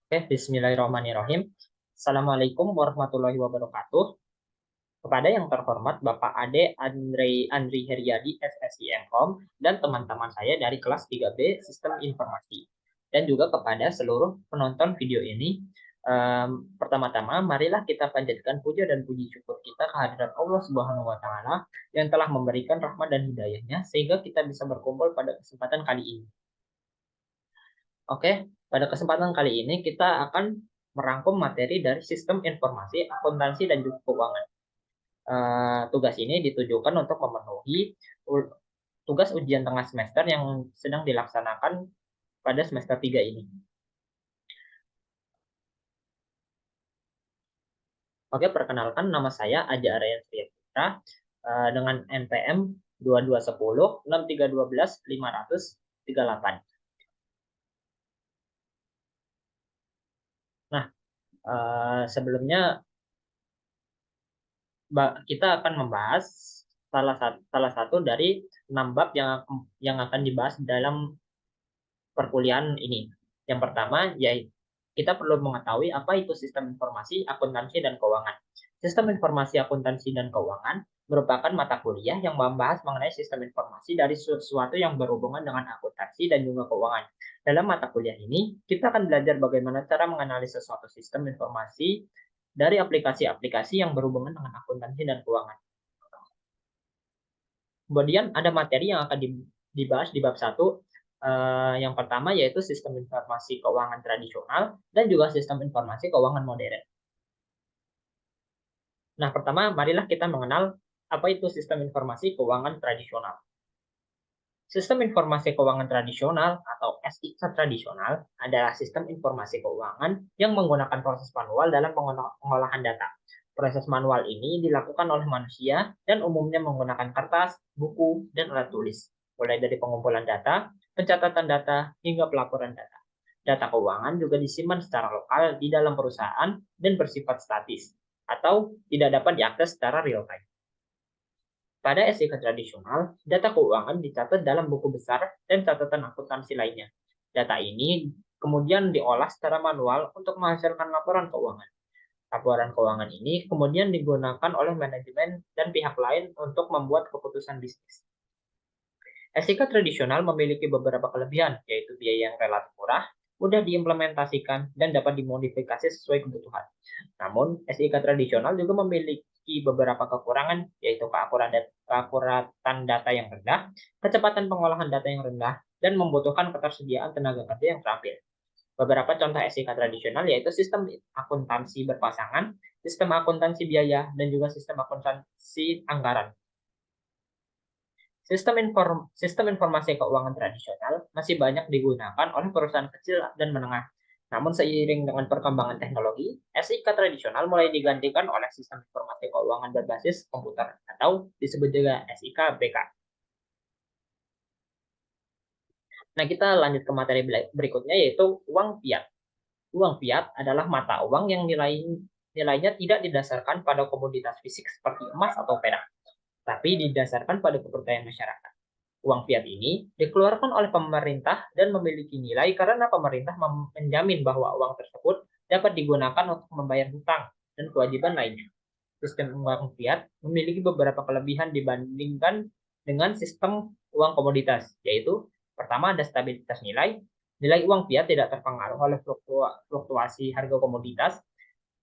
Oke, bismillahirrahmanirrahim. Assalamualaikum warahmatullahi wabarakatuh. Kepada yang terhormat Bapak Ade Andri Heriadi SSI Mkom dan teman-teman saya dari kelas 3B Sistem Informasi. Dan juga kepada seluruh penonton video ini, pertama-tama marilah kita panjatkan puja dan puji syukur kita kehadirat Allah Subhanahu wa taala yang telah memberikan rahmat dan hidayahnya sehingga kita bisa berkumpul pada kesempatan kali ini. Oke, pada kesempatan kali ini kita akan merangkum materi dari sistem informasi, akuntansi, dan juga keuangan. Tugas ini ditujukan untuk memenuhi tugas ujian tengah semester yang sedang dilaksanakan pada semester 3 ini. Oke, perkenalkan nama saya Aja Aryan Putra dengan NPM 2210 6312 538. Nah, sebelumnya kita akan membahas salah satu dari 6 bab yang akan dibahas dalam perkuliahan ini. Yang pertama, yaitu kita perlu mengetahui apa itu sistem informasi, akuntansi, dan keuangan. Sistem informasi, akuntansi, dan keuangan merupakan mata kuliah yang membahas mengenai sistem informasi dari sesuatu yang berhubungan dengan akuntansi dan juga keuangan. Dalam mata kuliah ini, kita akan belajar bagaimana cara menganalisis suatu sistem informasi dari aplikasi-aplikasi yang berhubungan dengan akuntansi dan keuangan. Kemudian ada materi yang akan dibahas di bab 1. Yang pertama yaitu sistem informasi keuangan tradisional dan juga sistem informasi keuangan modern. Nah, pertama marilah kita mengenal apa itu sistem informasi keuangan tradisional. Sistem informasi keuangan tradisional atau SIK tradisional adalah sistem informasi keuangan yang menggunakan proses manual dalam pengolahan data. Proses manual ini dilakukan oleh manusia dan umumnya menggunakan kertas, buku, dan alat tulis, mulai dari pengumpulan data, pencatatan data, hingga pelaporan data. Data keuangan juga disimpan secara lokal di dalam perusahaan dan bersifat statis, atau tidak dapat diakses secara real time. Pada SIK tradisional, data keuangan dicatat dalam buku besar dan catatan akuntansi lainnya. Data ini kemudian diolah secara manual untuk menghasilkan laporan keuangan. Laporan keuangan ini kemudian digunakan oleh manajemen dan pihak lain untuk membuat keputusan bisnis. SIK tradisional memiliki beberapa kelebihan, yaitu biaya yang relatif murah, mudah diimplementasikan, dan dapat dimodifikasi sesuai kebutuhan. Namun, SIK tradisional juga memiliki beberapa kekurangan, yaitu keakuratan data yang rendah, kecepatan pengolahan data yang rendah, dan membutuhkan ketersediaan tenaga kerja yang terampil. Beberapa contoh SIK tradisional yaitu sistem akuntansi berpasangan, sistem akuntansi biaya, dan juga sistem akuntansi anggaran. Sistem informasi keuangan tradisional masih banyak digunakan oleh perusahaan kecil dan menengah. Namun seiring dengan perkembangan teknologi, SIK tradisional mulai digantikan oleh sistem informasi keuangan berbasis komputer atau disebut juga SIK BK. Nah, kita lanjut ke materi berikutnya yaitu uang fiat. Uang fiat adalah mata uang yang nilainya tidak didasarkan pada komoditas fisik seperti emas atau perak, tapi didasarkan pada kepercayaan masyarakat. Uang fiat ini dikeluarkan oleh pemerintah dan memiliki nilai karena pemerintah menjamin bahwa uang tersebut dapat digunakan untuk membayar hutang dan kewajiban lainnya. Sistem uang fiat memiliki beberapa kelebihan dibandingkan dengan sistem uang komoditas, yaitu pertama ada stabilitas nilai. Nilai uang fiat tidak terpengaruh oleh fluktuasi harga komoditas.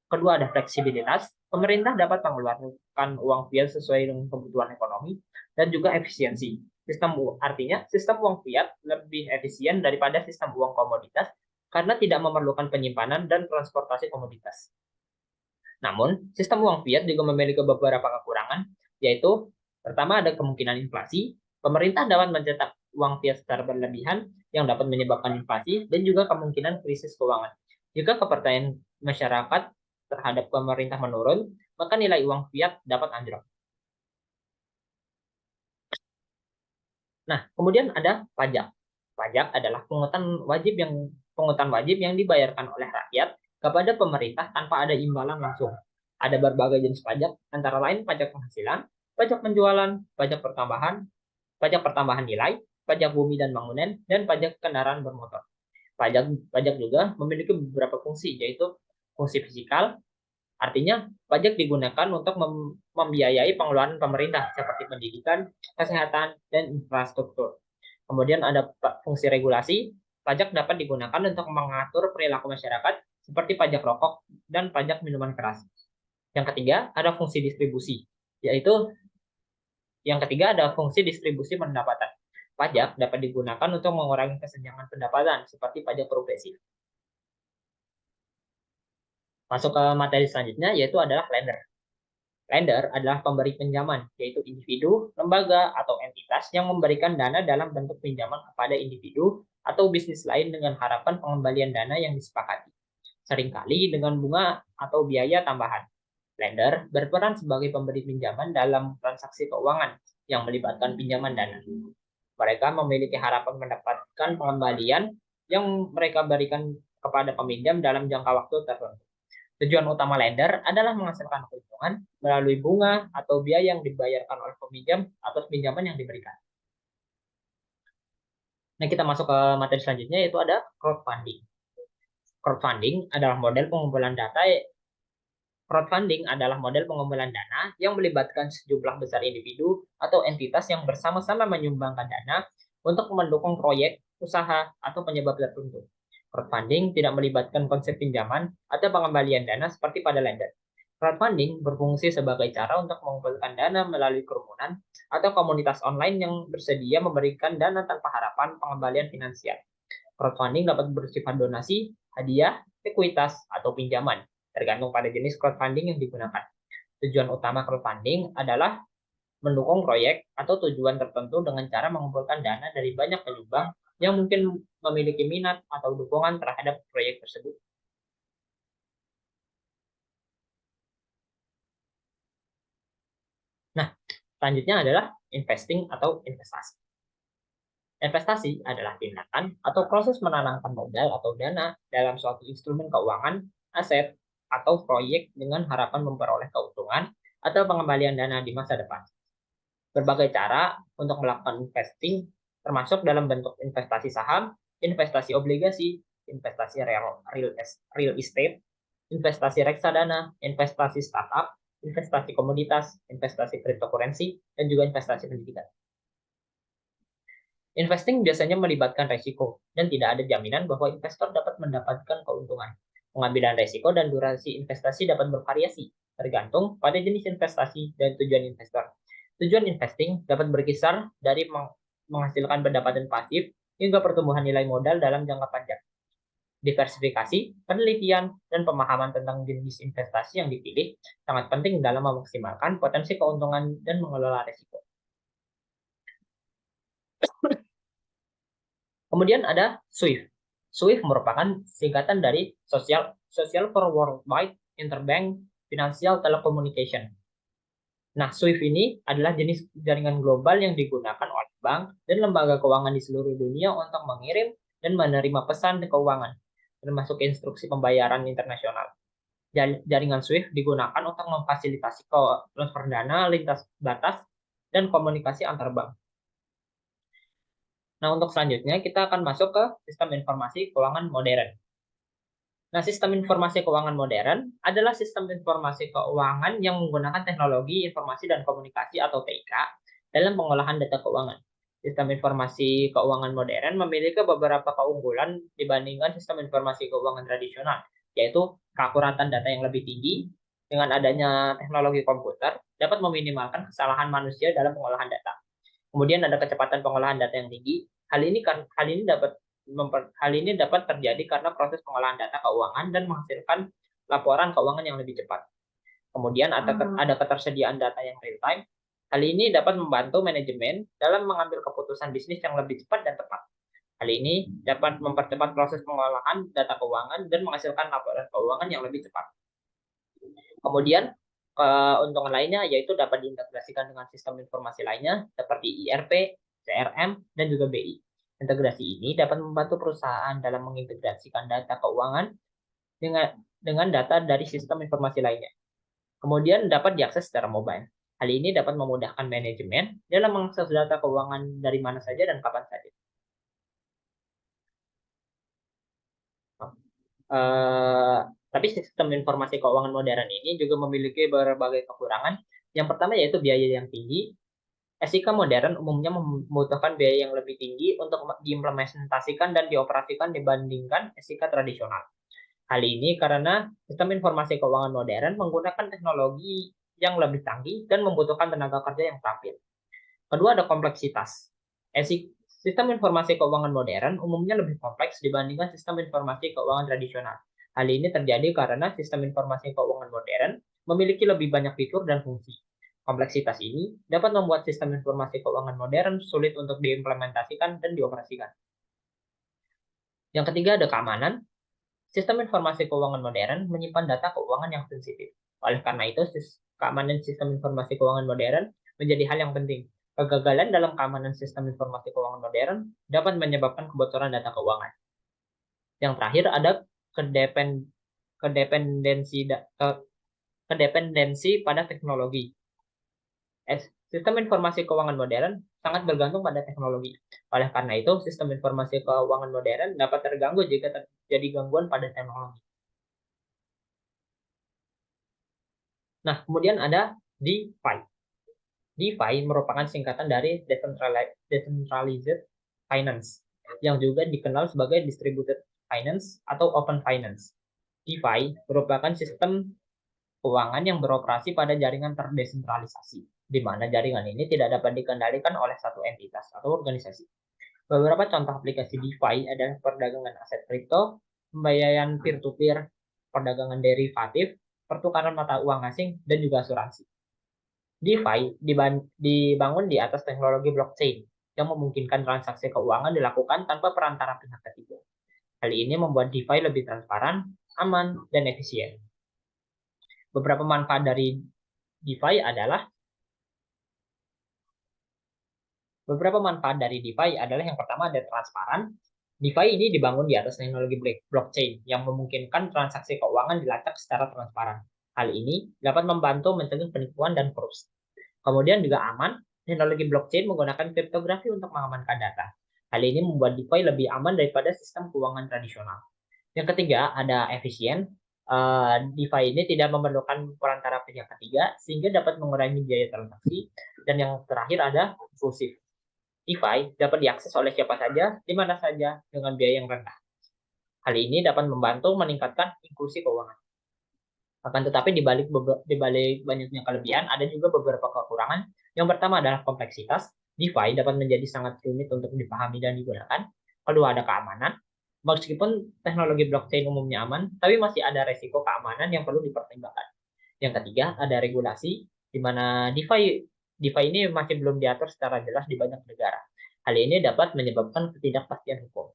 Kedua ada fleksibilitas. Pemerintah dapat mengeluarkan uang fiat sesuai dengan kebutuhan ekonomi dan juga efisiensi. Artinya sistem uang fiat lebih efisien daripada sistem uang komoditas karena tidak memerlukan penyimpanan dan transportasi komoditas. Namun, sistem uang fiat juga memiliki beberapa kekurangan, yaitu pertama ada kemungkinan inflasi. Pemerintah dapat mencetak uang fiat secara berlebihan yang dapat menyebabkan inflasi dan juga kemungkinan krisis keuangan. Jika kepercayaan masyarakat terhadap pemerintah menurun, maka nilai uang fiat dapat anjlok. Nah, kemudian ada pajak. Pajak adalah pungutan wajib yang dibayarkan oleh rakyat kepada pemerintah tanpa ada imbalan langsung. Ada berbagai jenis pajak, antara lain pajak penghasilan, pajak penjualan, pajak pertambahan nilai, pajak bumi dan bangunan, dan pajak kendaraan bermotor. Pajak juga memiliki beberapa fungsi, yaitu fungsi fiskal, artinya pajak digunakan untuk membiayai pengeluaran pemerintah seperti pendidikan, kesehatan, dan infrastruktur. Kemudian ada fungsi regulasi, pajak dapat digunakan untuk mengatur perilaku masyarakat seperti pajak rokok dan pajak minuman keras. Yang ketiga, ada fungsi distribusi, yaitu yang ketiga ada fungsi distribusi pendapatan. Pajak dapat digunakan untuk mengurangi kesenjangan pendapatan seperti pajak progresif. Masuk ke materi selanjutnya, yaitu adalah lender. Lender adalah pemberi pinjaman, yaitu individu, lembaga, atau entitas yang memberikan dana dalam bentuk pinjaman kepada individu atau bisnis lain dengan harapan pengembalian dana yang disepakati, seringkali dengan bunga atau biaya tambahan. Lender berperan sebagai pemberi pinjaman dalam transaksi keuangan yang melibatkan pinjaman dana. Mereka memiliki harapan mendapatkan pengembalian yang mereka berikan kepada peminjam dalam jangka waktu tertentu. Tujuan utama lender adalah menghasilkan keuntungan melalui bunga atau biaya yang dibayarkan oleh peminjam atas pinjaman yang diberikan. Nah, kita masuk ke materi selanjutnya, yaitu ada crowdfunding. Crowdfunding adalah model pengumpulan data. Crowdfunding adalah model pengumpulan dana yang melibatkan sejumlah besar individu atau entitas yang bersama-sama menyumbangkan dana untuk mendukung proyek, usaha, atau penyebab tertentu. Crowdfunding tidak melibatkan konsep pinjaman atau pengembalian dana seperti pada lender. Crowdfunding berfungsi sebagai cara untuk mengumpulkan dana melalui kerumunan atau komunitas online yang bersedia memberikan dana tanpa harapan pengembalian finansial. Crowdfunding dapat bersifat donasi, hadiah, ekuitas, atau pinjaman, tergantung pada jenis crowdfunding yang digunakan. Tujuan utama crowdfunding adalah mendukung proyek atau tujuan tertentu dengan cara mengumpulkan dana dari banyak penyumbang yang mungkin memiliki minat atau dukungan terhadap proyek tersebut. Nah, selanjutnya adalah investing atau investasi. Investasi adalah tindakan atau proses menanamkan modal atau dana dalam suatu instrumen keuangan, aset, atau proyek dengan harapan memperoleh keuntungan atau pengembalian dana di masa depan. Berbagai cara untuk melakukan investing termasuk dalam bentuk investasi saham, investasi obligasi, investasi real estate, investasi reksadana, investasi startup, investasi komoditas, investasi cryptocurrency, dan juga investasi pendidikan. Investing biasanya melibatkan resiko, dan tidak ada jaminan bahwa investor dapat mendapatkan keuntungan. Pengambilan resiko dan durasi investasi dapat bervariasi, tergantung pada jenis investasi dan tujuan investor. Tujuan investing dapat berkisar dari menghasilkan pendapatan pasif hingga pertumbuhan nilai modal dalam jangka panjang. Diversifikasi, penelitian, dan pemahaman tentang jenis investasi yang dipilih sangat penting dalam memaksimalkan potensi keuntungan dan mengelola resiko. Kemudian ada SWIFT. SWIFT merupakan singkatan dari Social for Worldwide Interbank Financial Telecommunication. Nah, SWIFT ini adalah jenis jaringan global yang digunakan oleh bank dan lembaga keuangan di seluruh dunia untuk mengirim dan menerima pesan keuangan, termasuk instruksi pembayaran internasional. Jaringan SWIFT digunakan untuk memfasilitasi transfer dana lintas batas dan komunikasi antar bank. Nah, untuk selanjutnya kita akan masuk ke sistem informasi keuangan modern. Nah, sistem informasi keuangan modern adalah sistem informasi keuangan yang menggunakan teknologi informasi dan komunikasi atau TIK dalam pengolahan data keuangan. Sistem informasi keuangan modern memiliki beberapa keunggulan dibandingkan sistem informasi keuangan tradisional, yaitu keakuratan data yang lebih tinggi. Dengan adanya teknologi komputer, dapat meminimalkan kesalahan manusia dalam pengolahan data. Kemudian ada kecepatan pengolahan data yang tinggi. Hal ini dapat terjadi karena proses pengolahan data keuangan dan menghasilkan laporan keuangan yang lebih cepat. Kemudian ada ketersediaan data yang real time. Hal ini dapat membantu manajemen dalam mengambil keputusan bisnis yang lebih cepat dan tepat. Hal ini dapat mempercepat proses pengolahan data keuangan dan menghasilkan laporan keuangan yang lebih cepat. Kemudian keuntungan lainnya yaitu dapat diintegrasikan dengan sistem informasi lainnya seperti ERP, CRM, dan juga BI. Integrasi ini dapat membantu perusahaan dalam mengintegrasikan data keuangan dengan data dari sistem informasi lainnya. Kemudian dapat diakses secara mobile. Hal ini dapat memudahkan manajemen dalam mengakses data keuangan dari mana saja dan kapan saja. Tapi sistem informasi keuangan modern ini juga memiliki berbagai kekurangan. Yang pertama yaitu biaya yang tinggi. SIK modern umumnya membutuhkan biaya yang lebih tinggi untuk diimplementasikan dan dioperasikan dibandingkan SIK tradisional. Hal ini karena sistem informasi keuangan modern menggunakan teknologi yang lebih canggih dan membutuhkan tenaga kerja yang terampil. Kedua, ada kompleksitas. Sistem informasi keuangan modern umumnya lebih kompleks dibandingkan sistem informasi keuangan tradisional. Hal ini terjadi karena sistem informasi keuangan modern memiliki lebih banyak fitur dan fungsi. Kompleksitas ini dapat membuat sistem informasi keuangan modern sulit untuk diimplementasikan dan dioperasikan. Yang ketiga, ada keamanan. Sistem informasi keuangan modern menyimpan data keuangan yang sensitif. Oleh karena itu, keamanan sistem informasi keuangan modern menjadi hal yang penting. Kegagalan dalam keamanan sistem informasi keuangan modern dapat menyebabkan kebocoran data keuangan. Yang terakhir ada kedependensi kedependensi pada teknologi. Sistem informasi keuangan modern sangat bergantung pada teknologi. Oleh karena itu, sistem informasi keuangan modern dapat terganggu jika terjadi gangguan pada teknologi. Nah, kemudian ada DeFi. DeFi merupakan singkatan dari Decentralized Finance, yang juga dikenal sebagai Distributed Finance atau Open Finance. DeFi merupakan sistem keuangan yang beroperasi pada jaringan terdesentralisasi, di mana jaringan ini tidak dapat dikendalikan oleh satu entitas atau organisasi. Beberapa contoh aplikasi DeFi adalah perdagangan aset kripto, pembayaran peer-to-peer, perdagangan derivatif, pertukaran mata uang asing, dan juga asuransi. DeFi dibangun di atas teknologi blockchain yang memungkinkan transaksi keuangan dilakukan tanpa perantara pihak ketiga. Hal ini membuat DeFi lebih transparan, aman, dan efisien. Beberapa manfaat dari DeFi adalah yang pertama ada transparan. DeFi ini dibangun di atas teknologi blockchain yang memungkinkan transaksi keuangan dilacak secara transparan. Hal ini dapat membantu mencegah penipuan dan korupsi. Kemudian juga aman, teknologi blockchain menggunakan kriptografi untuk mengamankan data. Hal ini membuat DeFi lebih aman daripada sistem keuangan tradisional. Yang ketiga, ada efisien. DeFi ini tidak memerlukan perantara pihak ketiga, sehingga dapat mengurangi biaya transaksi. Dan yang terakhir ada inklusif. DeFi dapat diakses oleh siapa saja, di mana saja, dengan biaya yang rendah. Hal ini dapat membantu meningkatkan inklusi keuangan. Akan tetapi di balik banyaknya kelebihan, ada juga beberapa kekurangan. Yang pertama adalah kompleksitas. DeFi dapat menjadi sangat rumit untuk dipahami dan digunakan. Kedua, ada keamanan. Meskipun teknologi blockchain umumnya aman, tapi masih ada resiko keamanan yang perlu dipertimbangkan. Yang ketiga, ada regulasi, di mana DeFi ini masih belum diatur secara jelas di banyak negara. Hal ini dapat menyebabkan ketidakpastian hukum.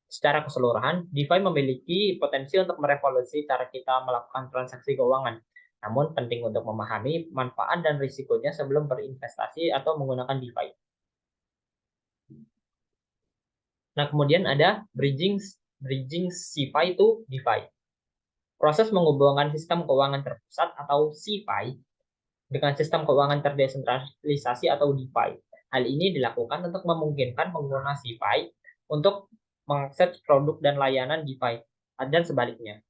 Secara keseluruhan, DeFi memiliki potensi untuk merevolusi cara kita melakukan transaksi keuangan. Namun penting untuk memahami manfaat dan risikonya sebelum berinvestasi atau menggunakan DeFi. Nah, kemudian ada bridging CeFi to DeFi. Proses menghubungkan sistem keuangan terpusat atau CeFi dengan sistem keuangan terdesentralisasi atau DeFi. Hal ini dilakukan untuk memungkinkan pengguna CeFi untuk mengakses produk dan layanan DeFi dan sebaliknya.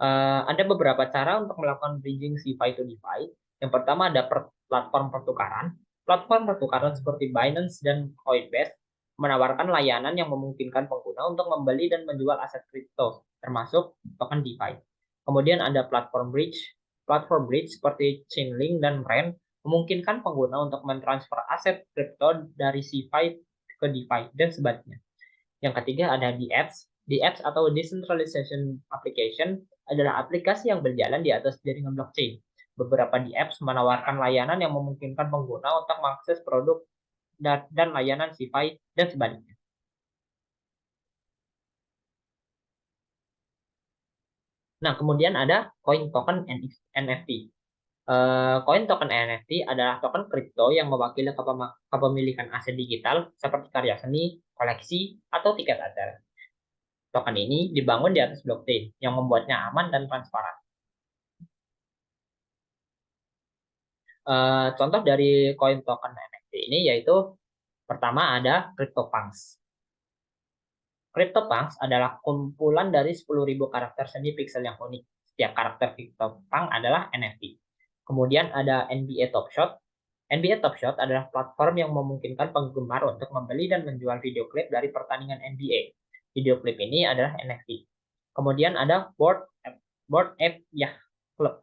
Ada beberapa cara untuk melakukan bridging CeFi to DeFi. Yang pertama ada platform pertukaran. Platform pertukaran seperti Binance dan Coinbase menawarkan layanan yang memungkinkan pengguna untuk membeli dan menjual aset kripto, termasuk token DeFi. Kemudian ada platform bridge. Platform bridge seperti Chainlink dan Ren memungkinkan pengguna untuk mentransfer aset kripto dari CeFi ke DeFi dan sebaliknya. Yang ketiga ada DApps. DApps atau Decentralization Application adalah aplikasi yang berjalan di atas jaringan blockchain. Beberapa DApps menawarkan layanan yang memungkinkan pengguna untuk mengakses produk dan layanan CeFi dan sebaliknya. Nah, kemudian ada Coin Token NFT. Koin token NFT adalah token kripto yang mewakili kepemilikan aset digital seperti karya seni, koleksi, atau tiket acara. Token ini dibangun di atas blockchain yang membuatnya aman dan transparan. Contoh dari koin token NFT ini yaitu pertama ada CryptoPunks. CryptoPunks adalah kumpulan dari 10.000 karakter semi pixel yang unik. Setiap karakter CryptoPunk adalah NFT. Kemudian ada NBA Top Shot. NBA Top Shot adalah platform yang memungkinkan penggemar untuk membeli dan menjual video klip dari pertandingan NBA. Video klip ini adalah NFT. Kemudian ada Bored Ape Yacht Club.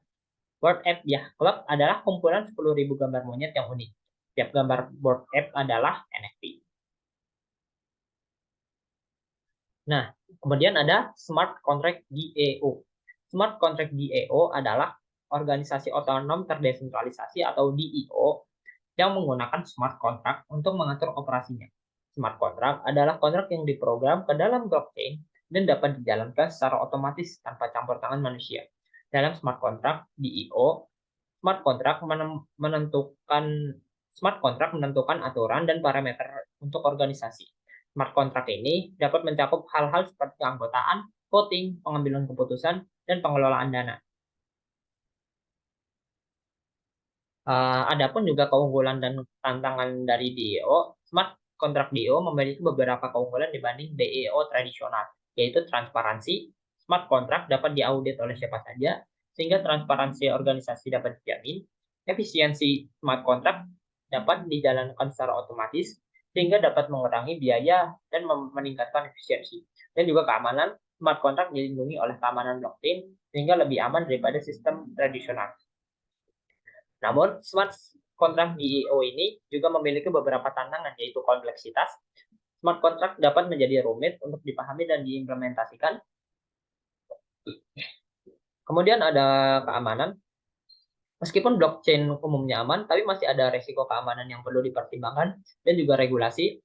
Bored Ape Yacht Club adalah kumpulan 10.000 gambar monyet yang unik. Setiap gambar Bored Ape adalah NFT. Nah, kemudian ada Smart Contract DAO. Smart Contract DAO adalah organisasi otonom terdesentralisasi atau DEO yang menggunakan smart contract untuk mengatur operasinya. Smart contract adalah kontrak yang diprogram ke dalam blockchain dan dapat dijalankan secara otomatis tanpa campur tangan manusia. Dalam smart contract DEO, smart contract menentukan aturan dan parameter untuk organisasi. Smart contract ini dapat mencakup hal-hal seperti keanggotaan, voting, pengambilan keputusan, dan pengelolaan dana. Adapun juga keunggulan dan tantangan dari DEO, Smart Contract DEO memiliki beberapa keunggulan dibanding DEO tradisional, yaitu transparansi. Smart Contract dapat diaudit oleh siapa saja, sehingga transparansi organisasi dapat dijamin. Efisiensi Smart Contract dapat dijalankan secara otomatis, sehingga dapat mengurangi biaya dan meningkatkan efisiensi. Dan juga keamanan, Smart Contract dilindungi oleh keamanan blockchain, sehingga lebih aman daripada sistem tradisional. Namun, smart contract DEO ini juga memiliki beberapa tantangan, yaitu kompleksitas. Smart contract dapat menjadi rumit untuk dipahami dan diimplementasikan. Kemudian ada keamanan. Meskipun blockchain umumnya aman, tapi masih ada resiko keamanan yang perlu dipertimbangkan dan juga regulasi.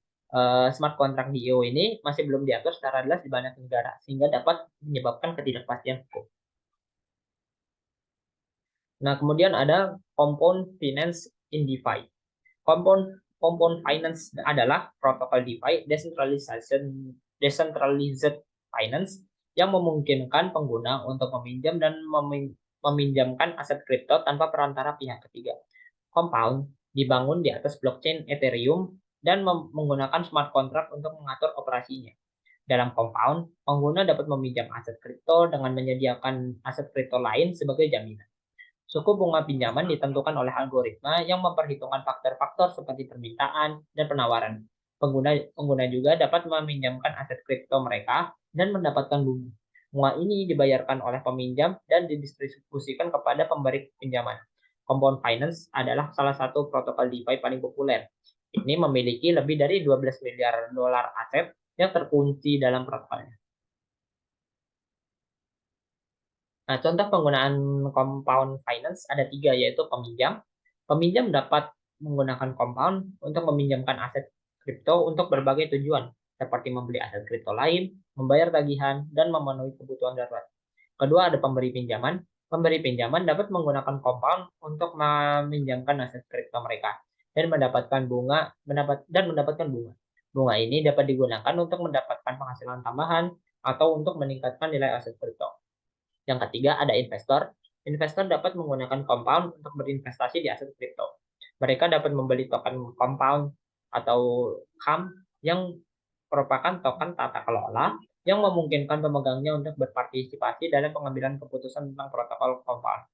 Smart contract DEO ini masih belum diatur secara jelas di banyak negara, sehingga dapat menyebabkan ketidakpastian hukum. Nah, kemudian ada compound finance in DeFi. Compound finance adalah protokol DeFi, decentralized finance, yang memungkinkan pengguna untuk meminjam dan meminjamkan aset kripto tanpa perantara pihak ketiga. Compound dibangun di atas blockchain Ethereum dan menggunakan smart contract untuk mengatur operasinya. Dalam Compound, pengguna dapat meminjam aset kripto dengan menyediakan aset kripto lain sebagai jaminan. Suku bunga pinjaman ditentukan oleh algoritma yang memperhitungkan faktor-faktor seperti permintaan dan penawaran. Pengguna juga dapat meminjamkan aset kripto mereka dan mendapatkan bunga. Bunga ini dibayarkan oleh peminjam dan didistribusikan kepada pemberi pinjaman. Compound Finance adalah salah satu protokol DeFi paling populer. Ini memiliki lebih dari 12 miliar dolar aset yang terkunci dalam protokolnya. Nah, contoh penggunaan compound finance ada 3, yaitu peminjam. Peminjam dapat menggunakan compound untuk meminjamkan aset kripto untuk berbagai tujuan, seperti membeli aset kripto lain, membayar tagihan, dan memenuhi kebutuhan darurat. Kedua, ada pemberi pinjaman. Pemberi pinjaman dapat menggunakan compound untuk meminjamkan aset kripto mereka dan mendapatkan bunga. Bunga ini dapat digunakan untuk mendapatkan penghasilan tambahan atau untuk meningkatkan nilai aset kripto. Yang ketiga, ada investor. Investor dapat menggunakan compound untuk berinvestasi di aset kripto. Mereka dapat membeli token compound atau CAM yang merupakan token tata kelola yang memungkinkan pemegangnya untuk berpartisipasi dalam pengambilan keputusan tentang protokol compound.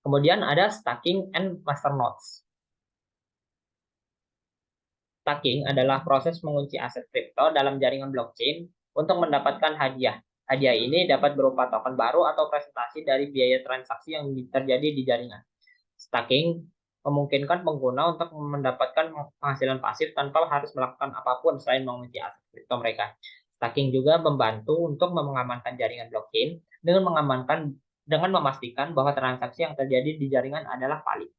Kemudian ada staking and masternodes. Staking adalah proses mengunci aset kripto dalam jaringan blockchain untuk mendapatkan hadiah. Hadiah ini dapat berupa token baru atau presentasi dari biaya transaksi yang terjadi di jaringan. Staking memungkinkan pengguna untuk mendapatkan penghasilan pasif tanpa harus melakukan apapun selain mengunci aset kripto mereka. Staking juga membantu untuk mengamankan jaringan blockchain dengan memastikan bahwa transaksi yang terjadi di jaringan adalah valid.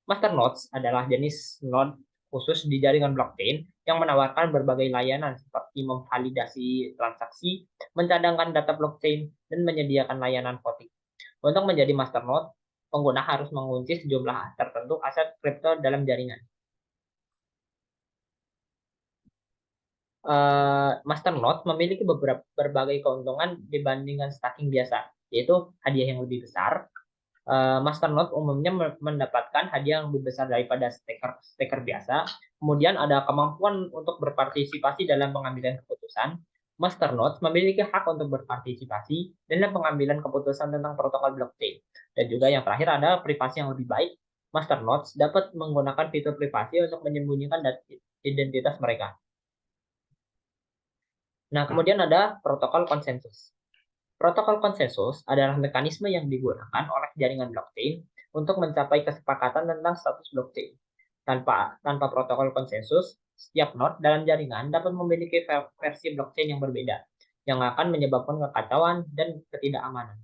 Masternodes adalah jenis node khusus di jaringan blockchain yang menawarkan berbagai layanan seperti memvalidasi transaksi, mencadangkan data blockchain, dan menyediakan layanan voting. Untuk menjadi masternode, pengguna harus mengunci sejumlah tertentu aset kripto dalam jaringan. Masternode memiliki berbagai keuntungan dibandingkan staking biasa, yaitu hadiah yang lebih besar, Masternode umumnya mendapatkan hadiah yang lebih besar daripada staker biasa. Kemudian ada kemampuan untuk berpartisipasi dalam pengambilan keputusan. Masternodes memiliki hak untuk berpartisipasi dalam pengambilan keputusan tentang protokol blockchain. Dan juga yang terakhir ada privasi yang lebih baik. Masternodes dapat menggunakan fitur privasi untuk menyembunyikan identitas mereka. Nah, kemudian ada protokol konsensus. Protokol konsensus adalah mekanisme yang digunakan oleh jaringan blockchain untuk mencapai kesepakatan tentang status blockchain. Tanpa protokol konsensus, setiap node dalam jaringan dapat memiliki versi blockchain yang berbeda, yang akan menyebabkan kekacauan dan ketidakamanan.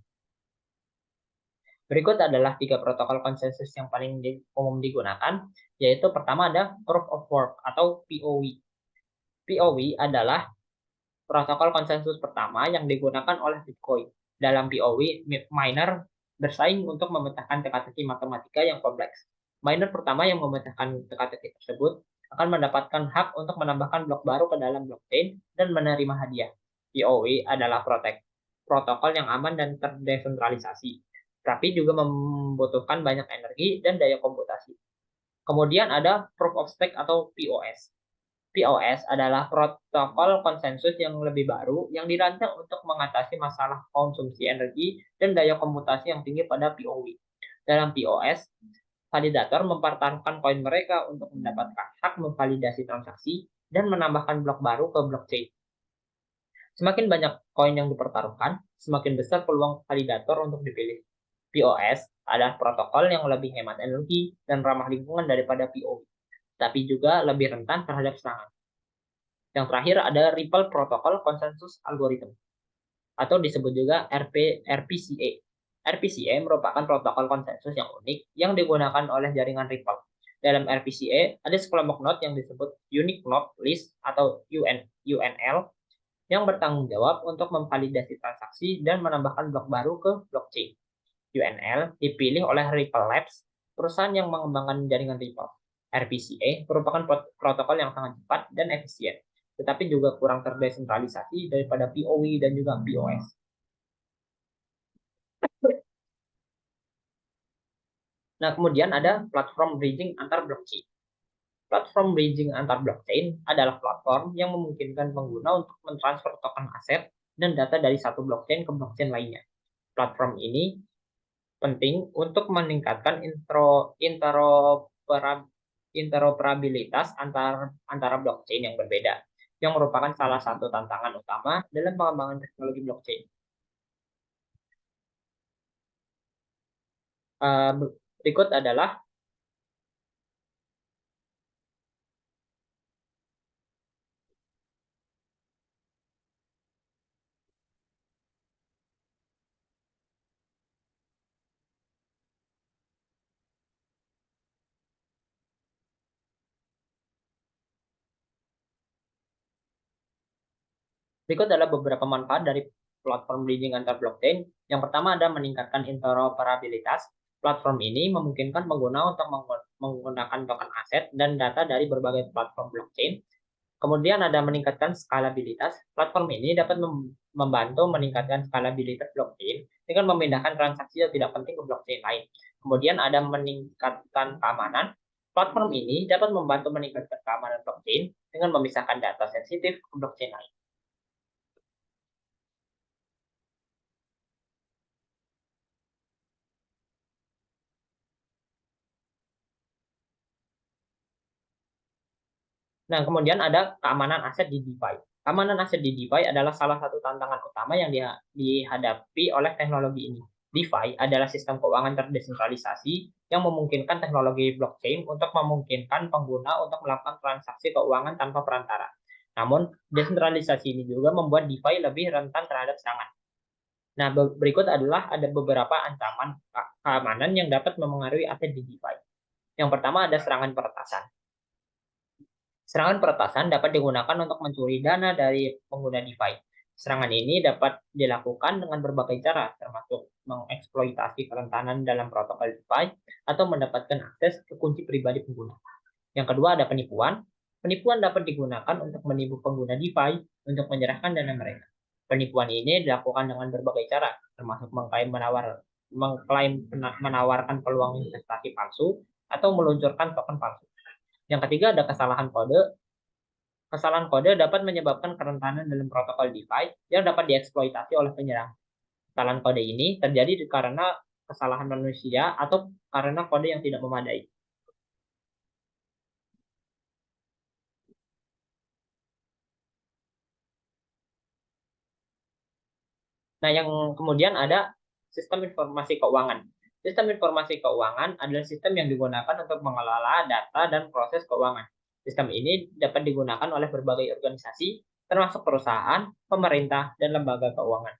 Berikut adalah 3 protokol konsensus yang paling umum digunakan, yaitu pertama ada Proof of Work atau POW. POW adalah protokol konsensus pertama yang digunakan oleh Bitcoin. Dalam POW, miner bersaing untuk memecahkan teka-teki matematika yang kompleks. Miner pertama yang memecahkan teka-teki tersebut akan mendapatkan hak untuk menambahkan blok baru ke dalam blockchain dan menerima hadiah. POW adalah protokol yang aman dan terdesentralisasi, tapi juga membutuhkan banyak energi dan daya komputasi. Kemudian ada Proof of Stake atau POS. POS adalah protokol konsensus yang lebih baru yang dirancang untuk mengatasi masalah konsumsi energi dan daya komputasi yang tinggi pada POW. Dalam POS, validator mempertaruhkan koin mereka untuk mendapatkan hak memvalidasi transaksi dan menambahkan blok baru ke blockchain. Semakin banyak koin yang dipertaruhkan, semakin besar peluang validator untuk dipilih. POS adalah protokol yang lebih hemat energi dan ramah lingkungan daripada POW, tapi juga lebih rentan terhadap serangan. Yang terakhir ada Ripple Protocol Consensus Algorithm atau disebut juga RPCA. RPCA merupakan protokol konsensus yang unik yang digunakan oleh jaringan Ripple. Dalam RPCA ada sekelompok node yang disebut Unique Node List atau UNL yang bertanggung jawab untuk memvalidasi transaksi dan menambahkan blok baru ke blockchain. UNL dipilih oleh Ripple Labs, perusahaan yang mengembangkan jaringan Ripple. RPCA merupakan protokol yang sangat cepat dan efisien, tetapi juga kurang terdesentralisasi daripada POW dan juga POS. Nah, kemudian ada platform bridging antar blockchain. Platform bridging antar blockchain adalah platform yang memungkinkan pengguna untuk mentransfer token aset dan data dari satu blockchain ke blockchain lainnya. Platform ini penting untuk meningkatkan interoperabilitas antara blockchain yang berbeda, yang merupakan salah satu tantangan utama dalam pengembangan teknologi blockchain. Berikut adalah beberapa manfaat dari platform bridging antar blockchain. Yang pertama ada meningkatkan interoperabilitas. Platform ini memungkinkan pengguna untuk menggunakan token aset dan data dari berbagai platform blockchain. Kemudian ada meningkatkan skalabilitas. Platform ini dapat membantu meningkatkan skalabilitas blockchain dengan memindahkan transaksi yang tidak penting ke blockchain lain. Kemudian ada meningkatkan keamanan. Platform ini dapat membantu meningkatkan keamanan blockchain dengan memisahkan data sensitif ke blockchain lain. Nah, kemudian ada keamanan aset di DeFi. Keamanan aset di DeFi adalah salah satu tantangan utama yang dihadapi oleh teknologi ini. DeFi adalah sistem keuangan terdesentralisasi yang memungkinkan teknologi blockchain untuk memungkinkan pengguna untuk melakukan transaksi keuangan tanpa perantara. Namun, desentralisasi ini juga membuat DeFi lebih rentan terhadap serangan. Nah, berikut adalah ada beberapa ancaman keamanan yang dapat memengaruhi aset di DeFi. Yang pertama ada serangan peretasan. Serangan peretasan dapat digunakan untuk mencuri dana dari pengguna DeFi. Serangan ini dapat dilakukan dengan berbagai cara, termasuk mengeksploitasi kerentanan dalam protokol DeFi atau mendapatkan akses ke kunci pribadi pengguna. Yang kedua ada penipuan. Penipuan dapat digunakan untuk menipu pengguna DeFi untuk menyerahkan dana mereka. Penipuan ini dilakukan dengan berbagai cara, termasuk mengklaim menawar mengklaim menawarkan peluang investasi palsu, atau meluncurkan token palsu. Yang ketiga ada kesalahan kode. Kesalahan kode dapat menyebabkan kerentanan dalam protokol DeFi yang dapat dieksploitasi oleh penyerang. Kesalahan kode ini terjadi karena kesalahan manusia atau karena kode yang tidak memadai. Nah, yang kemudian ada sistem informasi keuangan. Sistem informasi keuangan adalah sistem yang digunakan untuk mengelola data dan proses keuangan. Sistem ini dapat digunakan oleh berbagai organisasi, termasuk perusahaan, pemerintah, dan lembaga keuangan.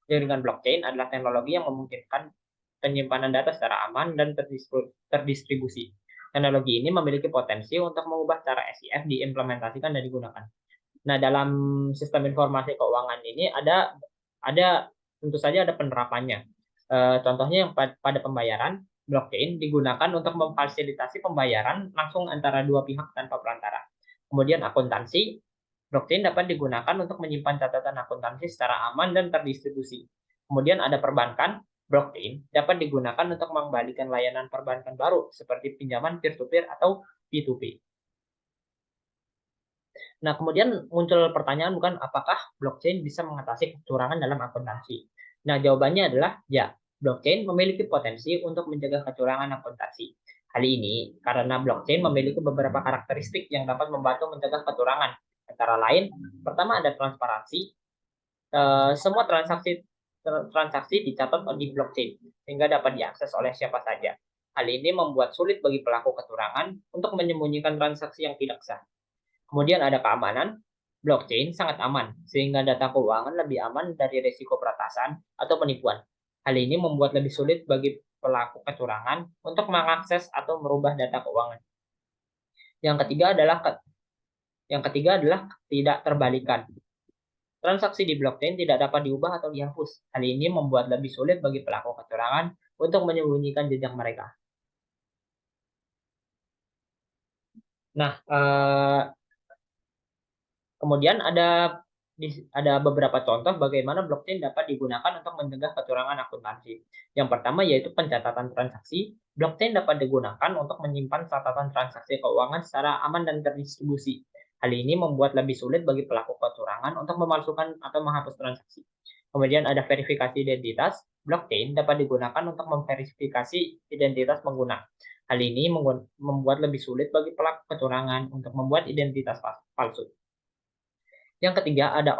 Jaringan blockchain adalah teknologi yang memungkinkan penyimpanan data secara aman dan terdistribusi. Teknologi ini memiliki potensi untuk mengubah cara SIF diimplementasikan dan digunakan. Nah, dalam sistem informasi keuangan ini ada tentu saja ada penerapannya. Contohnya yang pada pembayaran, blockchain digunakan untuk memfasilitasi pembayaran langsung antara dua pihak tanpa perantara. Kemudian akuntansi, blockchain dapat digunakan untuk menyimpan catatan akuntansi secara aman dan terdistribusi. Kemudian ada perbankan, blockchain dapat digunakan untuk mengembalikan layanan perbankan baru seperti pinjaman peer-to-peer atau P2P. Nah, kemudian muncul pertanyaan bukan apakah blockchain bisa mengatasi kecurangan dalam akuntansi. Nah, jawabannya adalah ya, blockchain memiliki potensi untuk mencegah kecurangan akuntansi. Hal ini karena blockchain memiliki beberapa karakteristik yang dapat membantu mencegah kecurangan. Antara lain, pertama ada transparansi. Semua transaksi dicatat di blockchain sehingga dapat diakses oleh siapa saja. Hal ini membuat sulit bagi pelaku kecurangan untuk menyembunyikan transaksi yang tidak sah. Kemudian ada keamanan. Blockchain sangat aman, sehingga data keuangan lebih aman dari risiko peretasan atau penipuan. Hal ini membuat lebih sulit bagi pelaku kecurangan untuk mengakses atau merubah data keuangan. Yang ketiga adalah tidak terbalikan. Transaksi di blockchain tidak dapat diubah atau dihapus. Hal ini membuat lebih sulit bagi pelaku kecurangan untuk menyembunyikan jejak mereka. Nah, kemudian ada beberapa contoh bagaimana blockchain dapat digunakan untuk mencegah kecurangan akuntansi. Yang pertama yaitu pencatatan transaksi. Blockchain dapat digunakan untuk menyimpan catatan transaksi keuangan secara aman dan terdistribusi. Hal ini membuat lebih sulit bagi pelaku kecurangan untuk memalsukan atau menghapus transaksi. Kemudian ada verifikasi identitas. Blockchain dapat digunakan untuk memverifikasi identitas pengguna. Hal ini membuat lebih sulit bagi pelaku kecurangan untuk membuat identitas palsu. Yang ketiga, ada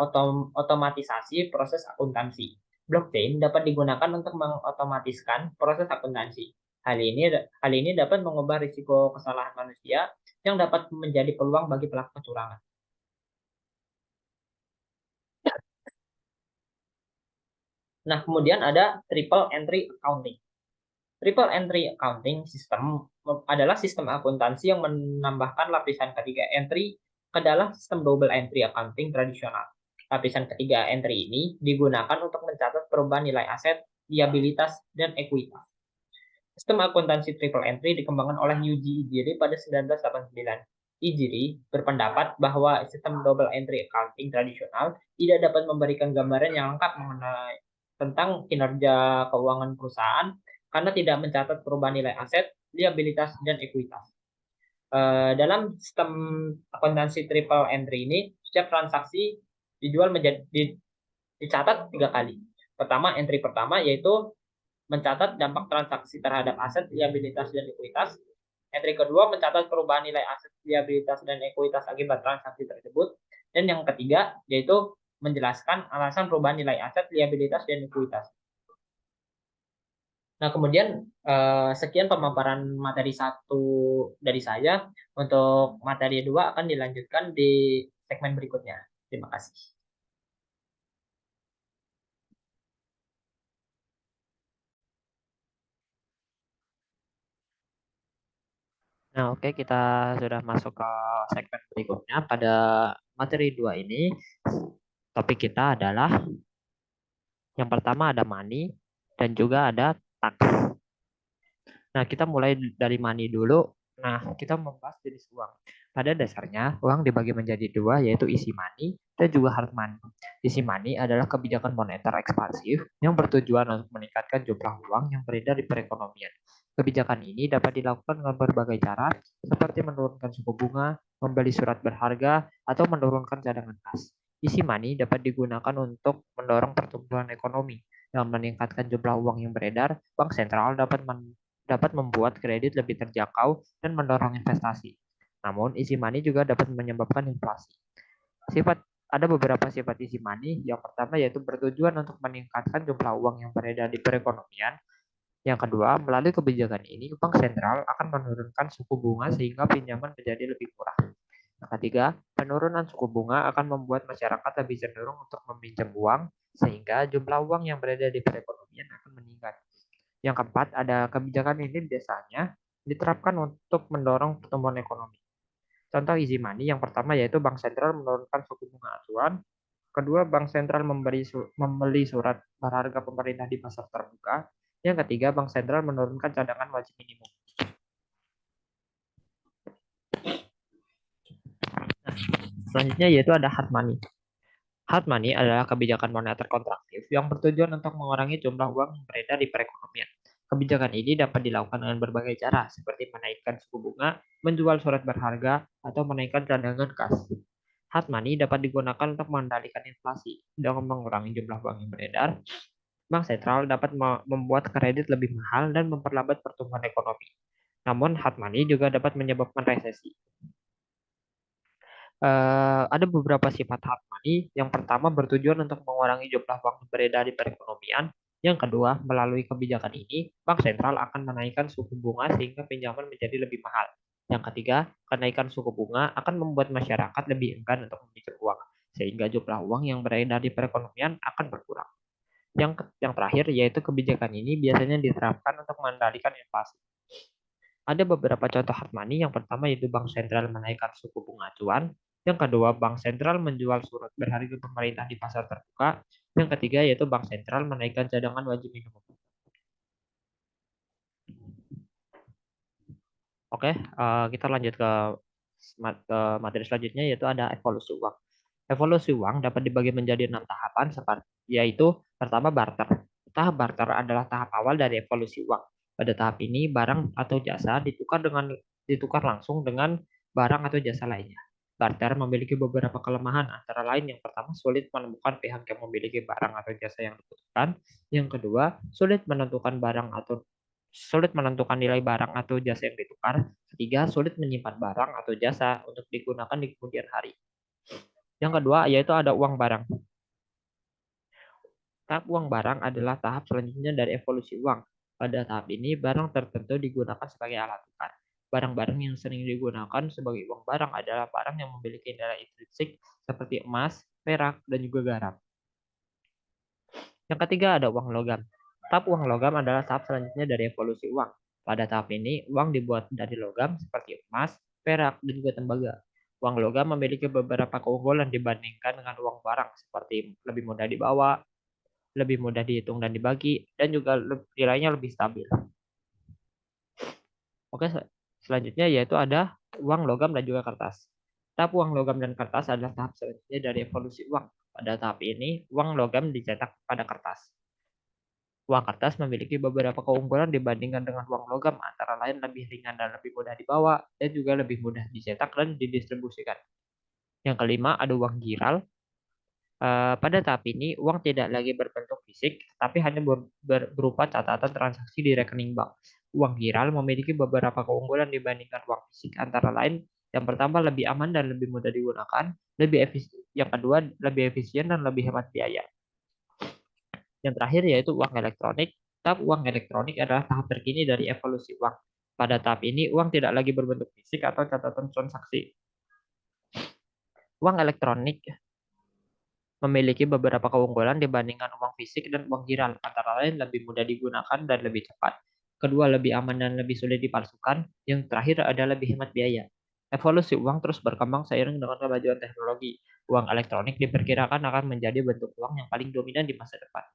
otomatisasi proses akuntansi. Blockchain dapat digunakan untuk mengotomatiskan proses akuntansi. Hal ini dapat mengubah risiko kesalahan manusia yang dapat menjadi peluang bagi pelaku kecurangan. Nah, kemudian ada triple entry accounting. Triple entry accounting system adalah sistem akuntansi yang menambahkan lapisan ketiga entry ke dalam sistem double entry accounting tradisional. Lapisan ketiga entry ini digunakan untuk mencatat perubahan nilai aset, liabilitas, dan ekuitas. Sistem akuntansi triple entry dikembangkan oleh Yuji Ijiri pada 1989. Ijiri berpendapat bahwa sistem double entry accounting tradisional tidak dapat memberikan gambaran yang lengkap mengenai tentang kinerja keuangan perusahaan karena tidak mencatat perubahan nilai aset, liabilitas, dan ekuitas. Dalam sistem akuntansi triple entry ini, setiap transaksi dicatat 3 kali. Entry pertama yaitu mencatat dampak transaksi terhadap aset, liabilitas, dan ekuitas. Entry kedua mencatat perubahan nilai aset, liabilitas, dan ekuitas akibat transaksi tersebut. Dan yang ketiga yaitu menjelaskan alasan perubahan nilai aset, liabilitas, dan ekuitas. Nah, kemudian sekian pemaparan materi 1 dari saya. Untuk materi 2 akan dilanjutkan di segmen berikutnya. Terima kasih. Nah, oke, kita sudah masuk ke segmen berikutnya. Pada materi 2 ini, topik kita adalah yang pertama ada money dan juga ada tax. Nah, kita mulai dari money dulu. Nah, kita membahas jenis uang. Pada dasarnya, uang dibagi menjadi dua, yaitu easy money dan juga hard money. Easy money adalah kebijakan moneter ekspansif yang bertujuan untuk meningkatkan jumlah uang yang beredar di perekonomian. Kebijakan ini dapat dilakukan dengan berbagai cara, seperti menurunkan suku bunga, membeli surat berharga, atau menurunkan cadangan kas. Easy money dapat digunakan untuk mendorong pertumbuhan ekonomi. Dengan meningkatkan jumlah uang yang beredar, bank sentral dapat membuat kredit lebih terjangkau dan mendorong investasi. Namun, easy money juga dapat menyebabkan inflasi. Ada beberapa sifat easy money. Yang pertama yaitu bertujuan untuk meningkatkan jumlah uang yang beredar di perekonomian. Yang kedua, melalui kebijakan ini, bank sentral akan menurunkan suku bunga sehingga pinjaman menjadi lebih murah. Yang ketiga, penurunan suku bunga akan membuat masyarakat lebih cenderung untuk meminjam uang sehingga jumlah uang yang beredar di perekonomian akan meningkat. Yang keempat, ada kebijakan ini biasanya diterapkan untuk mendorong pertumbuhan ekonomi. Contoh easy money yang pertama yaitu bank sentral menurunkan suku bunga acuan. Kedua, bank sentral membeli surat berharga pemerintah di pasar terbuka. Yang ketiga, bank sentral menurunkan cadangan wajib minimum. Nah, selanjutnya yaitu ada hard money. Hard money adalah kebijakan moneter kontraktif yang bertujuan untuk mengurangi jumlah uang yang beredar di perekonomian. Kebijakan ini dapat dilakukan dengan berbagai cara, seperti menaikkan suku bunga, menjual surat berharga, atau menaikkan cadangan kas. Hard money dapat digunakan untuk mengendalikan inflasi. Dengan mengurangi jumlah uang yang beredar, bank sentral dapat membuat kredit lebih mahal dan memperlambat pertumbuhan ekonomi. Namun, hard money juga dapat menyebabkan resesi. Ada beberapa sifat hard money. Yang pertama bertujuan untuk mengurangi jumlah uang yang beredar di perekonomian. Yang kedua, melalui kebijakan ini, bank sentral akan menaikkan suku bunga sehingga pinjaman menjadi lebih mahal. Yang ketiga, kenaikan suku bunga akan membuat masyarakat lebih enggan untuk meminjam uang, sehingga jumlah uang yang beredar di perekonomian akan berkurang. Yang terakhir yaitu kebijakan ini biasanya diterapkan untuk mengendalikan inflasi. Ada beberapa contoh hard money. Yang pertama yaitu bank sentral menaikkan suku bunga acuan. Yang kedua, bank sentral menjual surat berharga pemerintah di pasar terbuka. Yang ketiga yaitu bank sentral menaikkan cadangan wajib minimum. Oke, kita lanjut ke materi selanjutnya yaitu ada evolusi uang. Evolusi uang dapat dibagi menjadi 6 tahapan seperti yaitu pertama barter. Tahap barter adalah tahap awal dari evolusi uang. Pada tahap ini barang atau jasa ditukar langsung dengan barang atau jasa lainnya. Barter memiliki beberapa kelemahan, antara lain yang pertama sulit menemukan pihak yang memiliki barang atau jasa yang dibutuhkan. Yang kedua, sulit menentukan nilai barang atau jasa yang ditukar. Ketiga, sulit menyimpan barang atau jasa untuk digunakan di kemudian hari. Yang kedua, yaitu ada uang barang. Tahap uang barang adalah tahap selanjutnya dari evolusi uang. Pada tahap ini, barang tertentu digunakan sebagai alat tukar. Barang-barang yang sering digunakan sebagai uang barang adalah barang yang memiliki nilai intrinsik seperti emas, perak, dan juga garam. Yang ketiga ada uang logam. Tahap uang logam adalah tahap selanjutnya dari evolusi uang. Pada tahap ini, uang dibuat dari logam seperti emas, perak, dan juga tembaga. Uang logam memiliki beberapa keunggulan dibandingkan dengan uang barang, seperti lebih mudah dibawa, lebih mudah dihitung dan dibagi, dan juga nilainya lebih stabil. Oke, selanjutnya yaitu ada uang logam dan juga kertas. Tahap uang logam dan kertas adalah tahap selanjutnya dari evolusi uang. Pada tahap ini, uang logam dicetak pada kertas. Uang kertas memiliki beberapa keunggulan dibandingkan dengan uang logam, antara lain lebih ringan dan lebih mudah dibawa, dan juga lebih mudah dicetak dan didistribusikan. Yang kelima, ada uang giral. Pada tahap ini, uang tidak lagi berbentuk fisik, tapi hanya berupa catatan transaksi di rekening bank. Uang giral memiliki beberapa keunggulan dibandingkan uang fisik, antara lain yang pertama lebih aman dan lebih mudah digunakan, yang kedua lebih efisien dan lebih hemat biaya. Yang terakhir yaitu uang elektronik. Tahap uang elektronik adalah tahap terkini dari evolusi uang. Pada tahap ini, uang tidak lagi berbentuk fisik atau catatan transaksi. Uang elektronik memiliki beberapa keunggulan dibandingkan uang fisik dan uang giral, antara lain lebih mudah digunakan dan lebih cepat. Kedua, lebih aman dan lebih sulit dipalsukan. Yang terakhir adalah lebih hemat biaya. Evolusi uang terus berkembang seiring dengan kemajuan teknologi. Uang elektronik diperkirakan akan menjadi bentuk uang yang paling dominan di masa depan.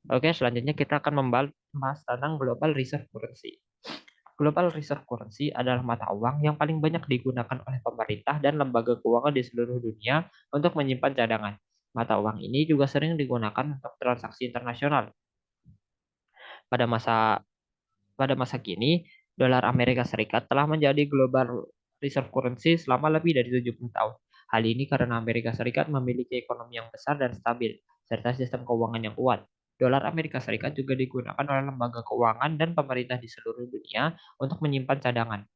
Oke, selanjutnya kita akan membahas tentang global reserve currency. Global Reserve Currency adalah mata uang yang paling banyak digunakan oleh pemerintah dan lembaga keuangan di seluruh dunia untuk menyimpan cadangan. Mata uang ini juga sering digunakan untuk transaksi internasional. Pada masa pada masa kini, dolar Amerika Serikat telah menjadi global reserve currency selama lebih dari 70 tahun. Hal ini karena Amerika Serikat memiliki ekonomi yang besar dan stabil, serta sistem keuangan yang kuat. Dolar Amerika Serikat juga digunakan oleh lembaga keuangan dan pemerintah di seluruh dunia untuk menyimpan cadangan.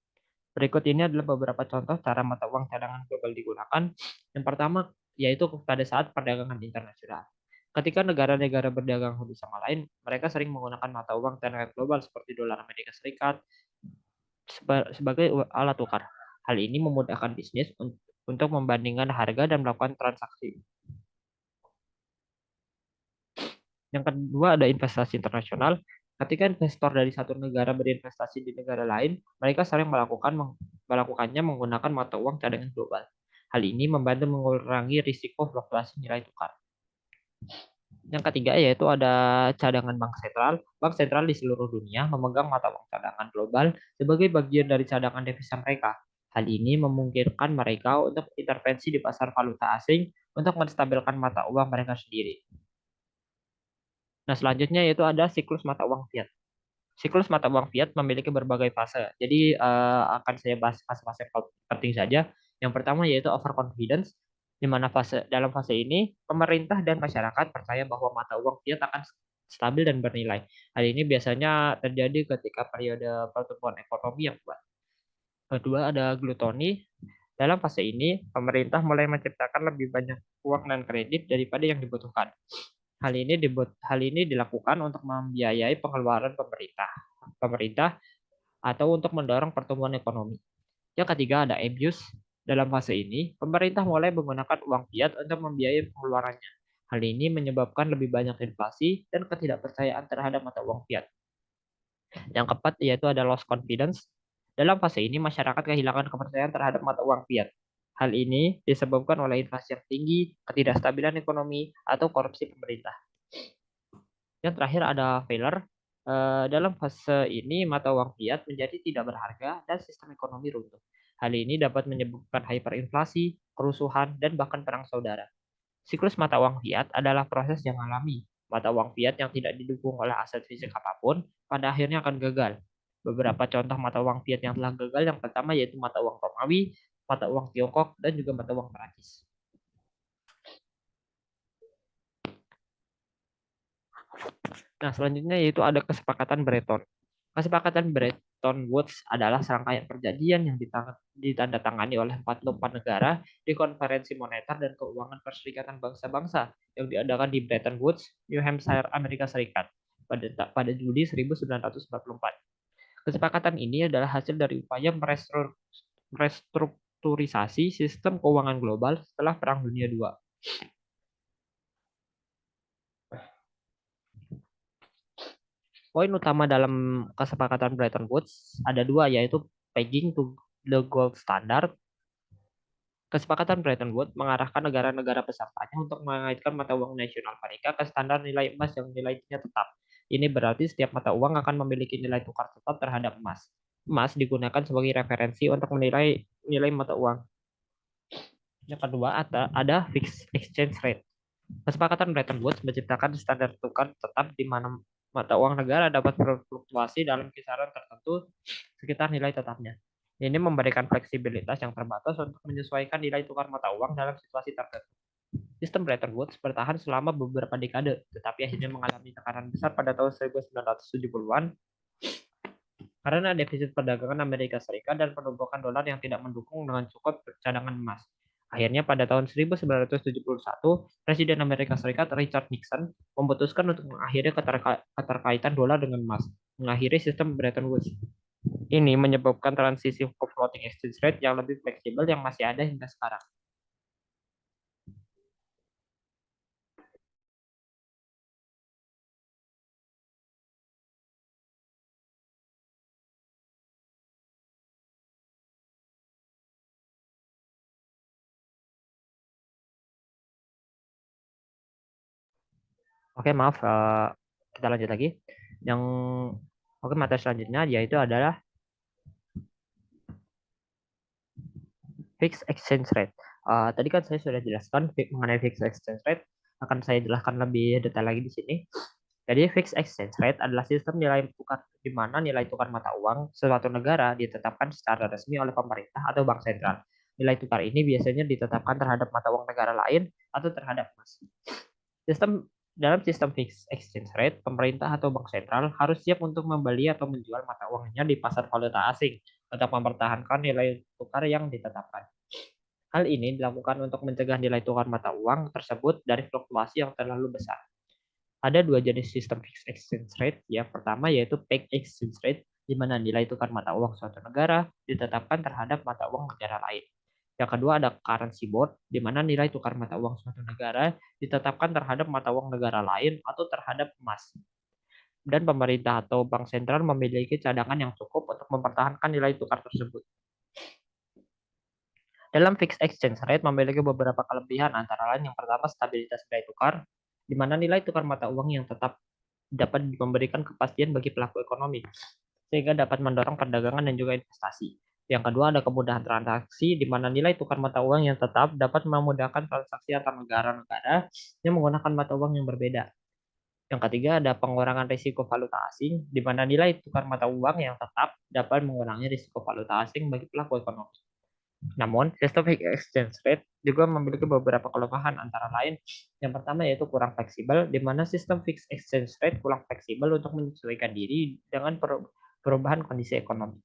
Berikut ini adalah beberapa contoh cara mata uang cadangan global digunakan. Yang pertama, yaitu pada saat perdagangan internasional. Ketika negara-negara berdagang satu sama lain, mereka sering menggunakan mata uang cadangan global seperti dolar Amerika Serikat sebagai alat tukar. Hal ini memudahkan bisnis untuk membandingkan harga dan melakukan transaksi. Yang kedua ada investasi internasional. Ketika investor dari satu negara berinvestasi di negara lain, mereka sering melakukannya menggunakan mata uang cadangan global. Hal ini membantu mengurangi risiko fluktuasi nilai tukar. Yang ketiga yaitu ada cadangan bank sentral. Bank sentral di seluruh dunia memegang mata uang cadangan global sebagai bagian dari cadangan devisa mereka. Hal ini memungkinkan mereka untuk intervensi di pasar valuta asing untuk menstabilkan mata uang mereka sendiri. Nah, selanjutnya yaitu ada siklus mata uang fiat. Siklus mata uang fiat memiliki berbagai fase. Jadi akan saya bahas fase-fase penting saja. Yang pertama yaitu overconfidence, di mana dalam fase ini pemerintah dan masyarakat percaya bahwa mata uang fiat akan stabil dan bernilai. Hal ini biasanya terjadi ketika periode pertumbuhan ekonomi yang kuat. Kedua ada gluttony. Dalam fase ini, pemerintah mulai menciptakan lebih banyak uang dan kredit daripada yang dibutuhkan. Hal ini dilakukan untuk membiayai pengeluaran pemerintah atau untuk mendorong pertumbuhan ekonomi. Yang ketiga ada abuse. Dalam fase ini, pemerintah mulai menggunakan uang fiat untuk membiayai pengeluarannya. Hal ini menyebabkan lebih banyak inflasi dan ketidakpercayaan terhadap mata uang fiat. Yang keempat yaitu ada lost confidence. Dalam fase ini, masyarakat kehilangan kepercayaan terhadap mata uang fiat. Hal ini disebabkan oleh inflasi yang tinggi, ketidakstabilan ekonomi, atau korupsi pemerintah. Yang terakhir ada failure. Dalam fase ini, mata uang fiat menjadi tidak berharga dan sistem ekonomi runtuh. Hal ini dapat menyebabkan hyperinflasi, kerusuhan, dan bahkan perang saudara. Siklus mata uang fiat adalah proses yang alami. Mata uang fiat yang tidak didukung oleh aset fisik apapun, pada akhirnya akan gagal. Beberapa contoh mata uang fiat yang telah gagal yang pertama yaitu mata uang Romawi, mata uang Tiongkok, dan juga mata uang Perancis. Nah, selanjutnya yaitu ada kesepakatan Bretton. Kesepakatan Bretton Woods adalah serangkaian perjanjian yang ditandatangani oleh 44 negara di Konferensi Moneter dan Keuangan Perserikatan Bangsa-Bangsa yang diadakan di Bretton Woods, New Hampshire, Amerika Serikat pada Juli 1944. Kesepakatan ini adalah hasil dari upaya merestrukturisasi sistem keuangan global setelah Perang Dunia II. Poin utama dalam kesepakatan Bretton Woods ada dua, yaitu pegging to the gold standard. Kesepakatan Bretton Woods mengarahkan negara-negara pesertanya untuk mengaitkan mata uang nasional mereka ke standar nilai emas yang nilainya tetap. Ini berarti setiap mata uang akan memiliki nilai tukar tetap terhadap emas. Emas digunakan sebagai referensi untuk menilai nilai mata uang. Yang kedua ada fixed exchange rate. Kesepakatan Bretton Woods menciptakan standar tukar tetap di mana mata uang negara dapat berfluktuasi dalam kisaran tertentu sekitar nilai tetapnya. Ini memberikan fleksibilitas yang terbatas untuk menyesuaikan nilai tukar mata uang dalam situasi tertentu. Sistem Bretton Woods bertahan selama beberapa dekade, tetapi akhirnya mengalami tekanan besar pada tahun 1970-an karena defisit perdagangan Amerika Serikat dan penumpukan dolar yang tidak mendukung dengan cukup cadangan emas. Akhirnya pada tahun 1971, Presiden Amerika Serikat Richard Nixon memutuskan untuk mengakhiri keterkaitan dolar dengan emas, mengakhiri sistem Bretton Woods. Ini menyebabkan transisi ke floating exchange rate yang lebih fleksibel yang masih ada hingga sekarang. Oke, maaf, kita lanjut lagi. Yang Oke, materi selanjutnya yaitu adalah Fixed exchange rate. Tadi kan saya sudah jelaskan mengenai fixed exchange rate, akan saya jelaskan lebih detail lagi di sini. Jadi fixed exchange rate adalah sistem nilai tukar di mana nilai tukar mata uang suatu negara ditetapkan secara resmi oleh pemerintah atau bank sentral. Nilai tukar ini biasanya ditetapkan terhadap mata uang negara lain atau terhadap emas. Dalam sistem fixed exchange rate, pemerintah atau bank sentral harus siap untuk membeli atau menjual mata uangnya di pasar valuta asing untuk mempertahankan nilai tukar yang ditetapkan. Hal ini dilakukan untuk mencegah nilai tukar mata uang tersebut dari fluktuasi yang terlalu besar. Ada dua jenis sistem fixed exchange rate. Yang pertama yaitu pegged exchange rate, di mana nilai tukar mata uang suatu negara ditetapkan terhadap mata uang negara lain. Yang kedua ada currency board, di mana nilai tukar mata uang suatu negara ditetapkan terhadap mata uang negara lain atau terhadap emas. Dan pemerintah atau bank sentral memiliki cadangan yang cukup untuk mempertahankan nilai tukar tersebut. Dalam fixed exchange rate memiliki beberapa kelebihan, antara lain yang pertama stabilitas nilai tukar, di mana nilai tukar mata uang yang tetap dapat memberikan kepastian bagi pelaku ekonomi, sehingga dapat mendorong perdagangan dan juga investasi. Yang kedua ada kemudahan transaksi, di mana nilai tukar mata uang yang tetap dapat memudahkan transaksi antar negara-negara yang menggunakan mata uang yang berbeda. Yang ketiga ada pengurangan risiko valuta asing, di mana nilai tukar mata uang yang tetap dapat mengurangi risiko valuta asing bagi pelaku ekonomi. Namun, sistem fixed exchange rate juga memiliki beberapa kelemahan, antara lain yang pertama yaitu kurang fleksibel, di mana sistem fixed exchange rate kurang fleksibel untuk menyesuaikan diri dengan perubahan kondisi ekonomi.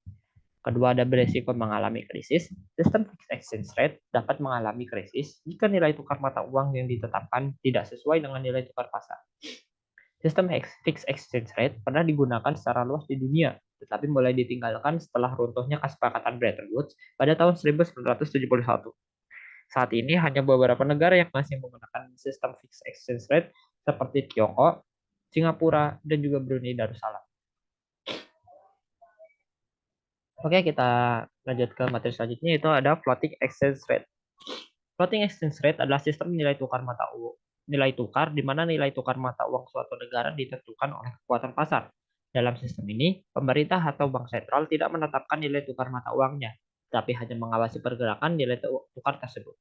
Kedua, ada beresiko mengalami krisis. Sistem fixed exchange rate dapat mengalami krisis jika nilai tukar mata uang yang ditetapkan tidak sesuai dengan nilai tukar pasar. Sistem fixed exchange rate pernah digunakan secara luas di dunia, tetapi mulai ditinggalkan setelah runtuhnya Kesepakatan Bretton Woods pada tahun 1971. Saat ini hanya beberapa negara yang masih menggunakan sistem fixed exchange rate seperti Tiongkok, Singapura, dan juga Brunei Darussalam. Oke, kita lanjut ke materi selanjutnya, yaitu ada floating exchange rate. Floating exchange rate adalah sistem nilai tukar mata uang, nilai tukar di mana nilai tukar mata uang suatu negara ditentukan oleh kekuatan pasar. Dalam sistem ini, pemerintah atau bank sentral tidak menetapkan nilai tukar mata uangnya, tapi hanya mengawasi pergerakan nilai tukar tersebut.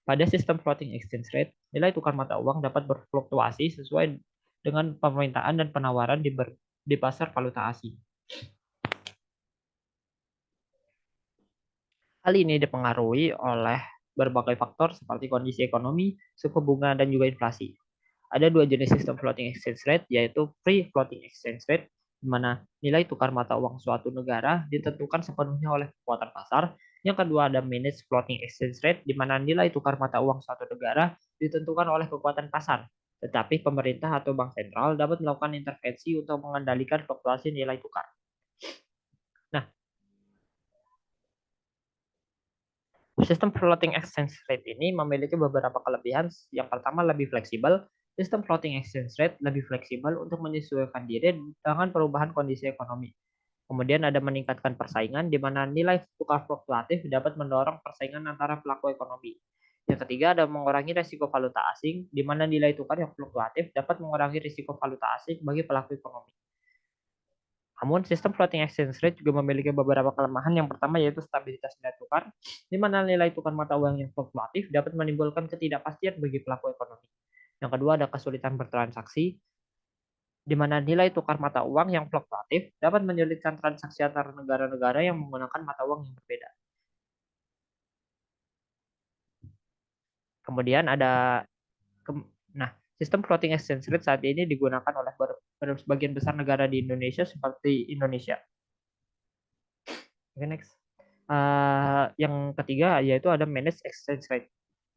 Pada sistem floating exchange rate, nilai tukar mata uang dapat berfluktuasi sesuai dengan permintaan dan penawaran di pasar valuta asing. Hal ini dipengaruhi oleh berbagai faktor seperti kondisi ekonomi, suku bunga, dan juga inflasi. Ada dua jenis sistem floating exchange rate, yaitu free floating exchange rate, di mana nilai tukar mata uang suatu negara ditentukan sepenuhnya oleh kekuatan pasar. Yang kedua ada managed floating exchange rate, di mana nilai tukar mata uang suatu negara ditentukan oleh kekuatan pasar. Tetapi pemerintah atau bank sentral dapat melakukan intervensi untuk mengendalikan fluktuasi nilai tukar. Nah, sistem floating exchange rate ini memiliki beberapa kelebihan. Yang pertama lebih fleksibel. Sistem floating exchange rate lebih fleksibel untuk menyesuaikan diri dengan perubahan kondisi ekonomi. Kemudian ada meningkatkan persaingan, di mana nilai tukar fluktuatif dapat mendorong persaingan antara pelaku ekonomi. Yang ketiga ada mengurangi risiko valuta asing, di mana nilai tukar yang fluktuatif dapat mengurangi risiko valuta asing bagi pelaku ekonomi. Namun, sistem floating exchange rate juga memiliki beberapa kelemahan. Yang pertama yaitu stabilitas nilai tukar, di mana nilai tukar mata uang yang fluktuatif dapat menimbulkan ketidakpastian bagi pelaku ekonomi. Yang kedua ada kesulitan bertransaksi, di mana nilai tukar mata uang yang fluktuatif dapat menyulitkan transaksi antar negara-negara yang menggunakan mata uang yang berbeda. Kemudian ada nah, sistem floating exchange rate saat ini digunakan oleh sebagian besar negara di Indonesia seperti Indonesia. Oke, next. Yang ketiga yaitu ada managed exchange rate.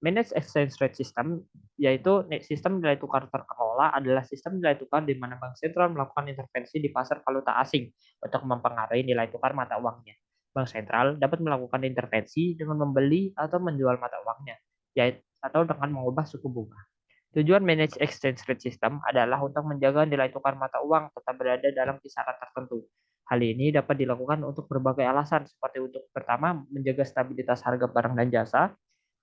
Managed exchange rate system yaitu sistem nilai tukar terkelola adalah sistem nilai tukar di mana bank sentral melakukan intervensi di pasar valuta asing untuk mempengaruhi nilai tukar mata uangnya. Bank sentral dapat melakukan intervensi dengan membeli atau menjual mata uangnya, yaitu atau dengan mengubah suku bunga. Tujuan managed exchange rate system adalah untuk menjaga nilai tukar mata uang tetap berada dalam kisaran tertentu. Hal ini dapat dilakukan untuk berbagai alasan, seperti untuk pertama, menjaga stabilitas harga barang dan jasa,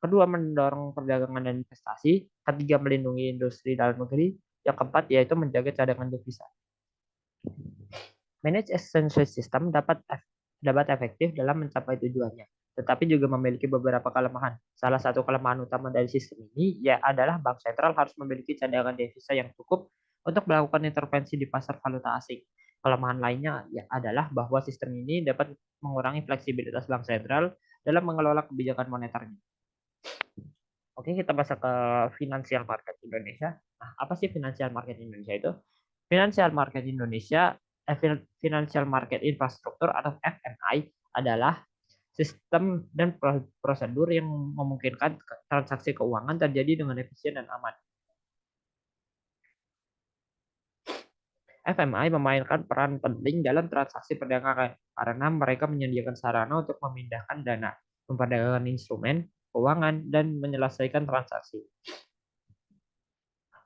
kedua, mendorong perdagangan dan investasi, ketiga, melindungi industri dalam negeri, yang keempat, yaitu menjaga cadangan devisa. Managed exchange rate system dapat efektif dalam mencapai tujuannya. tetapi juga memiliki beberapa kelemahan. Salah satu kelemahan utama dari sistem ini ya adalah bank sentral harus memiliki cadangan devisa yang cukup untuk melakukan intervensi di pasar valuta asing. Kelemahan lainnya ya adalah bahwa sistem ini dapat mengurangi fleksibilitas bank sentral dalam mengelola kebijakan moneternya. Oke, kita masuk ke financial market Indonesia. Nah, apa sih financial market Indonesia itu? Financial market Indonesia, financial market infrastruktur atau FMI adalah sistem dan prosedur yang memungkinkan transaksi keuangan terjadi dengan efisien dan aman. FMI memainkan peran penting dalam transaksi perdagangan karena mereka menyediakan sarana untuk memindahkan dana, memperdagangkan instrumen, keuangan, dan menyelesaikan transaksi.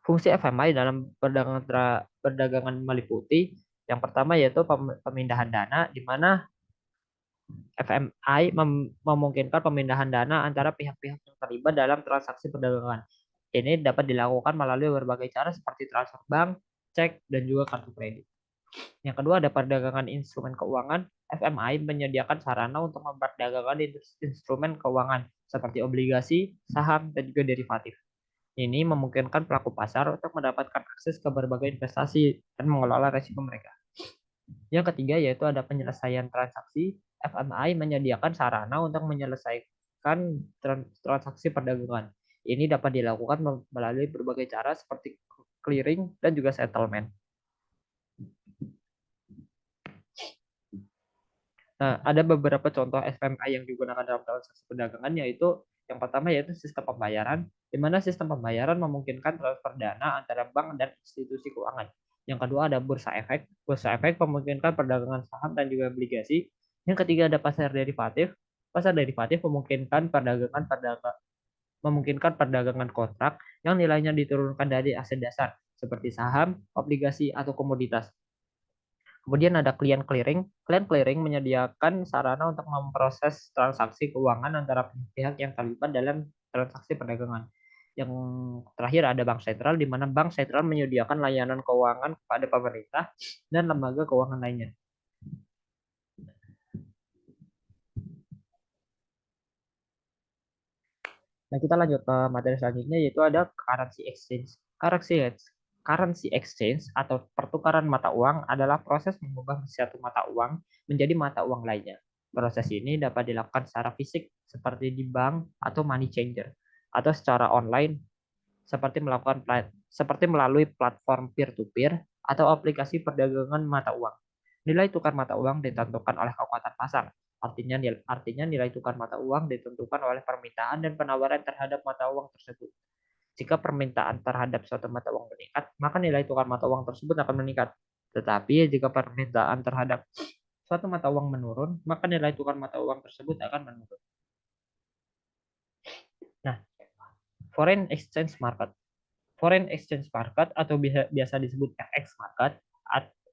Fungsi FMI dalam perdagangan meliputi yang pertama yaitu pemindahan dana, di mana FMI memungkinkan pemindahan dana antara pihak-pihak yang terlibat dalam transaksi perdagangan. Ini dapat dilakukan melalui berbagai cara seperti transfer bank, cek, dan juga kartu kredit. Yang kedua ada perdagangan instrumen keuangan. FMI menyediakan sarana untuk memperdagangkan instrumen keuangan seperti obligasi, saham, dan juga derivatif. Ini memungkinkan pelaku pasar untuk mendapatkan akses ke berbagai investasi dan mengelola risiko mereka. Yang ketiga yaitu ada penyelesaian transaksi. FMI menyediakan sarana untuk menyelesaikan transaksi perdagangan. Ini dapat dilakukan melalui berbagai cara seperti clearing dan juga settlement. Nah, ada beberapa contoh FMI yang digunakan dalam transaksi perdagangan, yaitu yang pertama yaitu sistem pembayaran, di mana sistem pembayaran memungkinkan transfer dana antara bank dan institusi keuangan. Yang kedua ada bursa efek. Bursa efek memungkinkan perdagangan saham dan juga obligasi. Yang ketiga ada pasar derivatif. Pasar derivatif memungkinkan perdagangan kontrak yang nilainya diturunkan dari aset dasar seperti saham, obligasi, atau komoditas. Kemudian ada client clearing. Client clearing menyediakan sarana untuk memproses transaksi keuangan antara pihak yang terlibat dalam transaksi perdagangan. Yang terakhir ada bank sentral, di mana bank sentral menyediakan layanan keuangan kepada pemerintah dan lembaga keuangan lainnya. Nah, kita lanjut ke materi selanjutnya yaitu ada currency exchange. Currency exchange atau pertukaran mata uang adalah proses mengubah satu mata uang menjadi mata uang lainnya. Proses ini dapat dilakukan secara fisik seperti di bank atau money changer atau secara online seperti melalui platform peer-to-peer atau aplikasi perdagangan mata uang. Nilai tukar mata uang ditentukan oleh kekuatan pasar. Artinya nilai tukar mata uang ditentukan oleh permintaan dan penawaran terhadap mata uang tersebut. Jika permintaan terhadap suatu mata uang meningkat, maka nilai tukar mata uang tersebut akan meningkat. Tetapi jika permintaan terhadap suatu mata uang menurun, maka nilai tukar mata uang tersebut akan menurun. Nah, foreign exchange market. Foreign exchange market atau biasa disebut FX market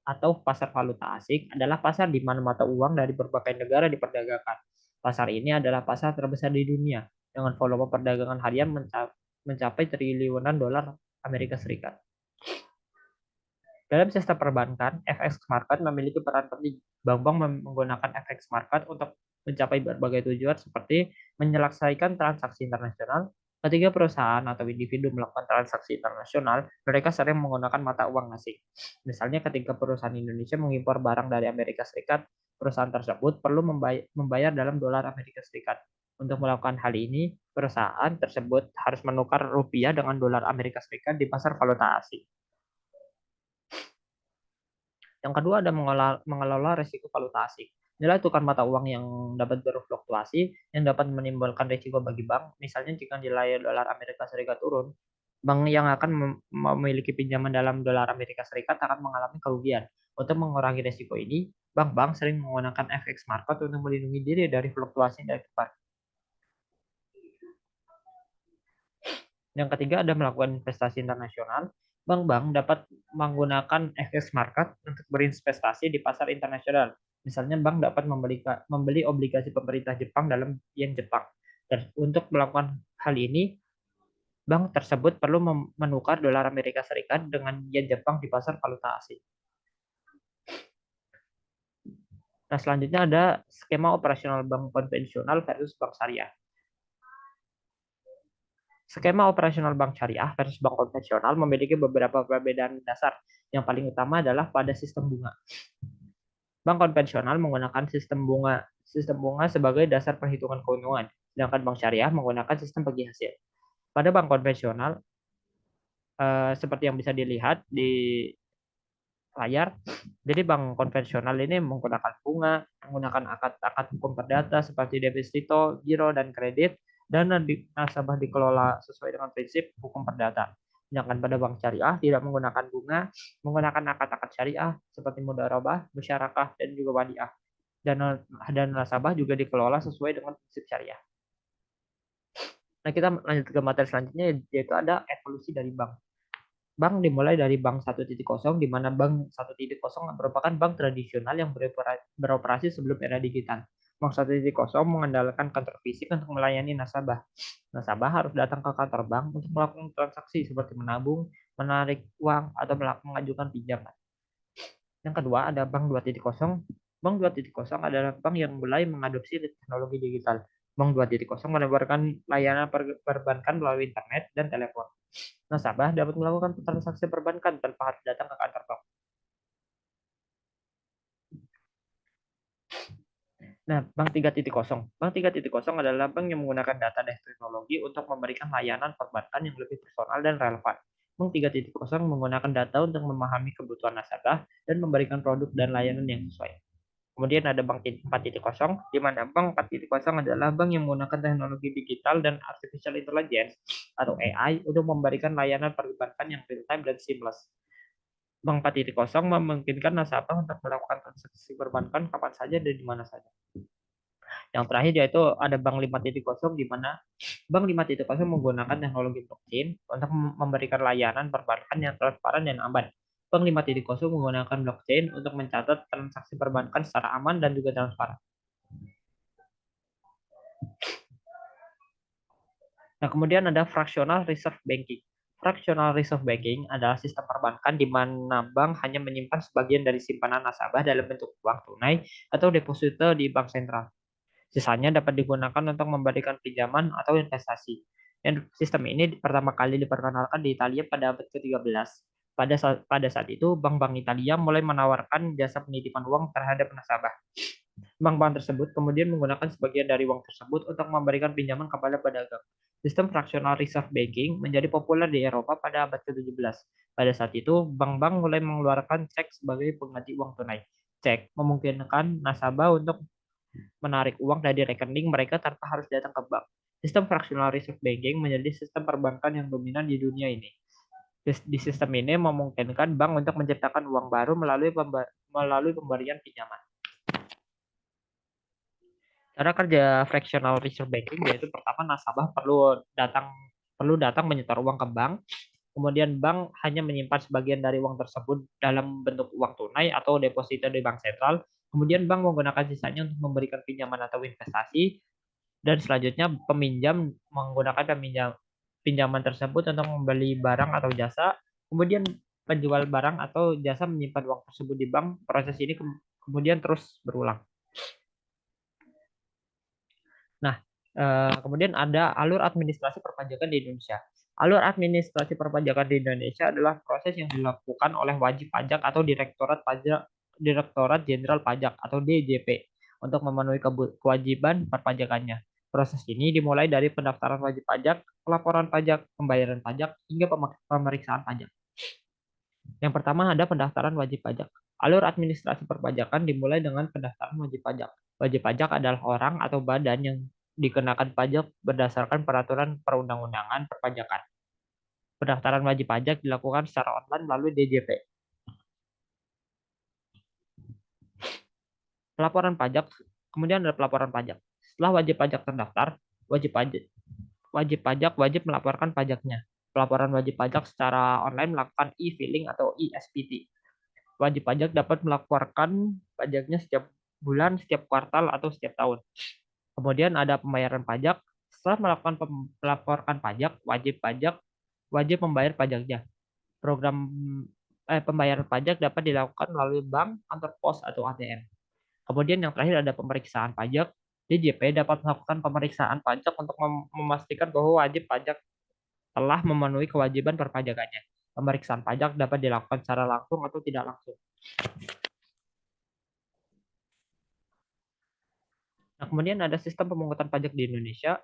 atau pasar valuta asing adalah pasar di mana mata uang dari berbagai negara diperdagangkan. Pasar ini adalah pasar terbesar di dunia dengan volume perdagangan harian mencapai triliunan dolar Amerika Serikat. Dalam sistem perbankan, FX market memiliki peran penting. Bank-bank menggunakan FX market untuk mencapai berbagai tujuan seperti menyelesaikan transaksi internasional. Ketika perusahaan atau individu melakukan transaksi internasional, mereka sering menggunakan mata uang asing. Misalnya ketika perusahaan Indonesia mengimpor barang dari Amerika Serikat, perusahaan tersebut perlu membayar dalam dolar Amerika Serikat. Untuk melakukan hal ini, perusahaan tersebut harus menukar rupiah dengan dolar Amerika Serikat di pasar valuta asing. Yang kedua ada mengelola risiko valuta asing. Nilai tukar mata uang yang dapat berfluktuasi yang dapat menimbulkan risiko bagi bank. Misalnya jika nilai dolar Amerika Serikat turun, bank yang akan memiliki pinjaman dalam dolar Amerika Serikat akan mengalami kerugian. Untuk mengurangi risiko ini, bank-bank sering menggunakan FX market untuk melindungi diri dari fluktuasi nilai tukar. Yang ketiga ada melakukan investasi internasional. Bank-bank dapat menggunakan FX market untuk berinvestasi di pasar internasional. Misalnya bank dapat membeli obligasi pemerintah Jepang dalam yen Jepang. Dan untuk melakukan hal ini, bank tersebut perlu menukar dolar Amerika Serikat dengan yen Jepang di pasar valuta asing. Nah, selanjutnya ada skema operasional bank konvensional versus bank syariah. Skema operasional bank syariah versus bank konvensional memiliki beberapa perbedaan dasar. Yang paling utama adalah pada sistem bunga. Bank konvensional menggunakan sistem bunga sebagai dasar perhitungan keuntungan, sedangkan bank syariah menggunakan sistem bagi hasil. Pada bank konvensional, seperti yang bisa dilihat di layar, jadi bank konvensional ini menggunakan bunga, menggunakan akad-akad hukum perdata seperti deposito, giro, dan kredit, dan nasabah dikelola sesuai dengan prinsip hukum perdata. Sedangkan pada bank syariah tidak menggunakan bunga, menggunakan akad-akad syariah seperti mudharabah, musyarakah, dan juga wadiah. Dan nasabah juga dikelola sesuai dengan prinsip syariah. Nah, kita lanjut ke materi selanjutnya, yaitu ada evolusi dari bank. Bank dimulai dari bank 1.0, di mana bank 1.0 merupakan bank tradisional yang beroperasi sebelum era digital. Bank 1.0 mengandalkan kantor fisik untuk melayani nasabah. Nasabah harus datang ke kantor bank untuk melakukan transaksi seperti menabung, menarik uang, atau mengajukan pinjaman. Yang kedua ada Bank 2.0. Bank 2.0 adalah bank yang mulai mengadopsi teknologi digital. Bank 2.0 menawarkan layanan perbankan melalui internet dan telepon. Nasabah dapat melakukan transaksi perbankan tanpa harus datang ke kantor bank. Nah, Bank 3.0. Bank 3.0 adalah bank yang menggunakan data dan teknologi untuk memberikan layanan perbankan yang lebih personal dan relevan. Bank 3.0 menggunakan data untuk memahami kebutuhan nasabah dan memberikan produk dan layanan yang sesuai. Kemudian ada Bank 4.0, di mana Bank 4.0 adalah bank yang menggunakan teknologi digital dan artificial intelligence atau AI untuk memberikan layanan perbankan yang real time dan seamless. Bank 4.0 memungkinkan nasabah untuk melakukan transaksi perbankan kapan saja dan di mana saja. Yang terakhir yaitu ada Bank 5.0, di mana Bank 5.0 menggunakan teknologi blockchain untuk memberikan layanan perbankan yang transparan dan aman. Bank 5.0 menggunakan blockchain untuk mencatat transaksi perbankan secara aman dan juga transparan. Nah, kemudian ada fractional reserve banking. Fractional reserve banking adalah sistem perbankan di mana bank hanya menyimpan sebagian dari simpanan nasabah dalam bentuk uang tunai atau deposito di bank sentral. Sisanya dapat digunakan untuk memberikan pinjaman atau investasi. Dan sistem ini pertama kali diperkenalkan di Italia pada abad ke-13. Pada saat itu, bank-bank Italia mulai menawarkan jasa penitipan uang terhadap nasabah. Bank-bank tersebut kemudian menggunakan sebagian dari uang tersebut untuk memberikan pinjaman kepada pedagang. Sistem fractional reserve banking menjadi populer di Eropa pada abad ke-17. Pada saat itu, bank-bank mulai mengeluarkan cek sebagai pengganti uang tunai. Cek memungkinkan nasabah untuk menarik uang dari rekening mereka tanpa harus datang ke bank. Sistem fractional reserve banking menjadi sistem perbankan yang dominan di dunia ini. Di sistem ini memungkinkan bank untuk menciptakan uang baru melalui pemberian pinjaman. Cara kerja fractional reserve banking yaitu pertama nasabah perlu datang menyetor uang ke bank, kemudian bank hanya menyimpan sebagian dari uang tersebut dalam bentuk uang tunai atau deposito di bank sentral, kemudian bank menggunakan sisanya untuk memberikan pinjaman atau investasi, dan selanjutnya peminjam menggunakan pinjaman tersebut untuk membeli barang atau jasa, kemudian penjual barang atau jasa menyimpan uang tersebut di bank. Proses ini kemudian terus berulang. Nah, kemudian ada alur administrasi perpajakan di Indonesia. Alur administrasi perpajakan di Indonesia adalah proses yang dilakukan oleh wajib pajak atau Direktorat Jenderal Pajak atau DJP untuk memenuhi kewajiban perpajakannya. Proses ini dimulai dari pendaftaran wajib pajak, pelaporan pajak, pembayaran pajak, hingga pemeriksaan pajak. Yang pertama ada pendaftaran wajib pajak. Alur administrasi perpajakan dimulai dengan pendaftaran wajib pajak. Wajib pajak adalah orang atau badan yang dikenakan pajak berdasarkan peraturan perundang-undangan perpajakan. Pendaftaran wajib pajak dilakukan secara online melalui DJP. Pelaporan pajak, kemudian ada pelaporan pajak. Setelah wajib pajak terdaftar, wajib melaporkan pajaknya. Pelaporan wajib pajak secara online melakukan e-filing atau e-SPT. Wajib pajak dapat melaporkan pajaknya setiap bulan, setiap kuartal, atau setiap tahun. Kemudian ada pembayaran pajak. Setelah melaporkan pajak wajib membayar pajaknya. Program pembayaran pajak dapat dilakukan melalui bank, kantor pos, atau ATM. Kemudian yang terakhir ada pemeriksaan pajak. DJP dapat melakukan pemeriksaan pajak untuk memastikan bahwa wajib pajak telah memenuhi kewajiban perpajakannya. Pemeriksaan pajak dapat dilakukan secara langsung atau tidak langsung. Nah, kemudian ada sistem pemungutan pajak di Indonesia.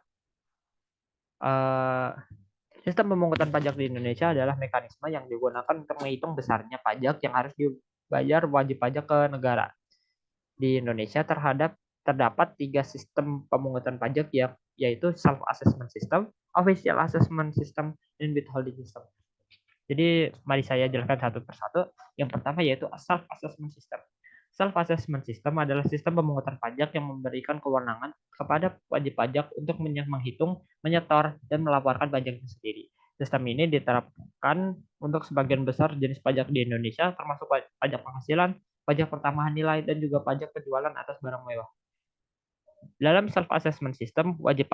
Eh, Sistem pemungutan pajak di Indonesia adalah mekanisme yang digunakan untuk menghitung besarnya pajak yang harus dibayar wajib pajak ke negara. Di Indonesia terdapat 3 sistem pemungutan pajak yang yaitu self assessment system, official assessment system, dan withholding system. Jadi mari saya jelaskan satu persatu. Yang pertama yaitu self assessment system. Self assessment system adalah sistem pemungutan pajak yang memberikan kewenangan kepada wajib pajak untuk menghitung, menyetor, dan melaporkan pajaknya sendiri. Sistem ini diterapkan untuk sebagian besar jenis pajak di Indonesia, termasuk pajak penghasilan, pajak pertambahan nilai, dan juga pajak penjualan atas barang mewah. Dalam self assessment system, wajib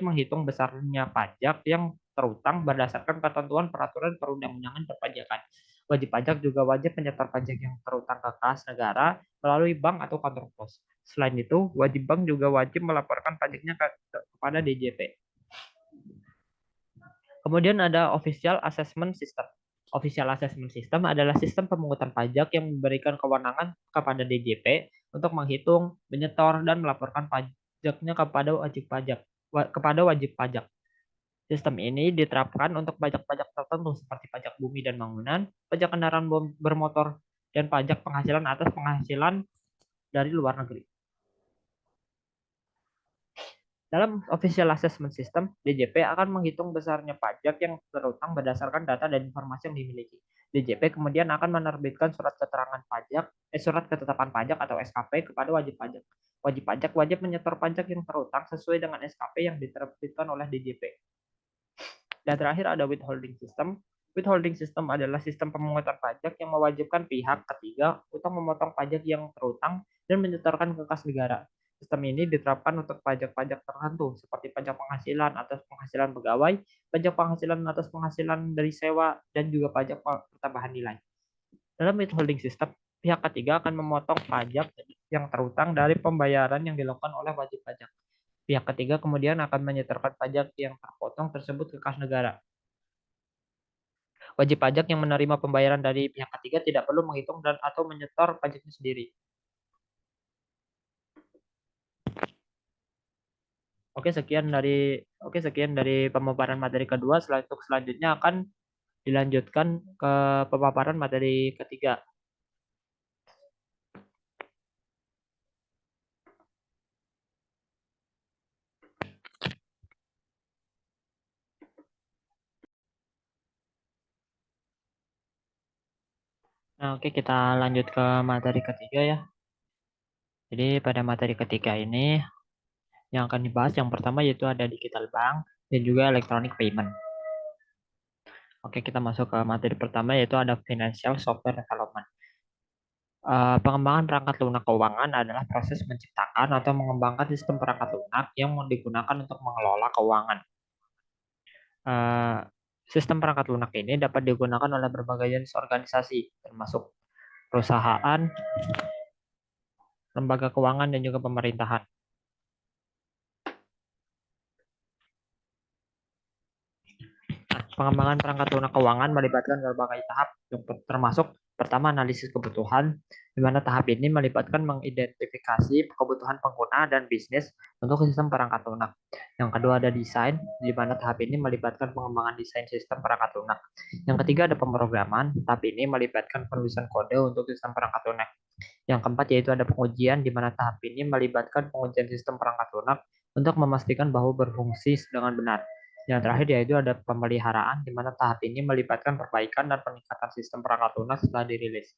menghitung besarnya pajak yang terutang berdasarkan ketentuan peraturan perundang-undangan perpajakan. Wajib pajak juga wajib menyetor pajak yang terutang ke kas negara melalui bank atau kantor pos. Selain itu, wajib bank juga wajib melaporkan pajaknya kepada DJP. Kemudian ada Official Assessment System. Official Assessment System adalah sistem pemungutan pajak yang memberikan kewenangan kepada DJP untuk menghitung, menyetor, dan melaporkan pajaknya kepada wajib pajak. Sistem ini diterapkan untuk pajak-pajak tertentu seperti pajak bumi dan bangunan, pajak kendaraan bermotor, dan pajak penghasilan atas penghasilan dari luar negeri. Dalam Official Assessment System, DJP akan menghitung besarnya pajak yang terutang berdasarkan data dan informasi yang dimiliki. DJP kemudian akan menerbitkan surat keterangan pajak, surat ketetapan pajak atau SKP kepada wajib pajak. Wajib pajak wajib menyetor pajak yang terutang sesuai dengan SKP yang diterbitkan oleh DJP. Dan terakhir ada withholding system. Withholding system adalah sistem pemungutan pajak yang mewajibkan pihak ketiga untuk memotong pajak yang terutang dan menyetorkan ke kas negara. Sistem ini diterapkan untuk pajak-pajak tertentu seperti pajak penghasilan atas penghasilan pegawai, pajak penghasilan atas penghasilan dari sewa, dan juga pajak pertambahan nilai. Dalam withholding system, pihak ketiga akan memotong pajak yang terutang dari pembayaran yang dilakukan oleh wajib pajak. Pihak ketiga kemudian akan menyetorkan pajak yang terpotong tersebut ke kas negara. Wajib pajak yang menerima pembayaran dari pihak ketiga tidak perlu menghitung dan atau menyetor pajaknya sendiri. Oke, sekian dari pemaparan materi kedua. Selanjutnya akan dilanjutkan ke pemaparan materi ketiga. Nah, oke, kita lanjut ke materi ketiga ya. Jadi pada materi ketiga ini yang akan dibahas yang pertama yaitu ada digital bank dan juga electronic payment. Oke, kita masuk ke materi pertama yaitu ada financial software development. Pengembangan perangkat lunak keuangan adalah proses menciptakan atau mengembangkan sistem perangkat lunak yang digunakan untuk mengelola keuangan. Sistem perangkat lunak ini dapat digunakan oleh berbagai jenis organisasi, termasuk perusahaan, lembaga keuangan, dan juga pemerintahan. Pengembangan perangkat lunak keuangan melibatkan berbagai tahap, termasuk pertama analisis kebutuhan, di mana tahap ini melibatkan mengidentifikasi kebutuhan pengguna dan bisnis untuk sistem perangkat lunak. Yang kedua ada desain, di mana tahap ini melibatkan pengembangan desain sistem perangkat lunak. Yang ketiga ada pemrograman, tahap ini melibatkan penulisan kode untuk sistem perangkat lunak. Yang keempat yaitu ada pengujian, di mana tahap ini melibatkan pengujian sistem perangkat lunak untuk memastikan bahwa berfungsi dengan benar. Yang terakhir yaitu ada pemeliharaan, di mana tahap ini melibatkan perbaikan dan peningkatan sistem perangkat lunak setelah dirilis.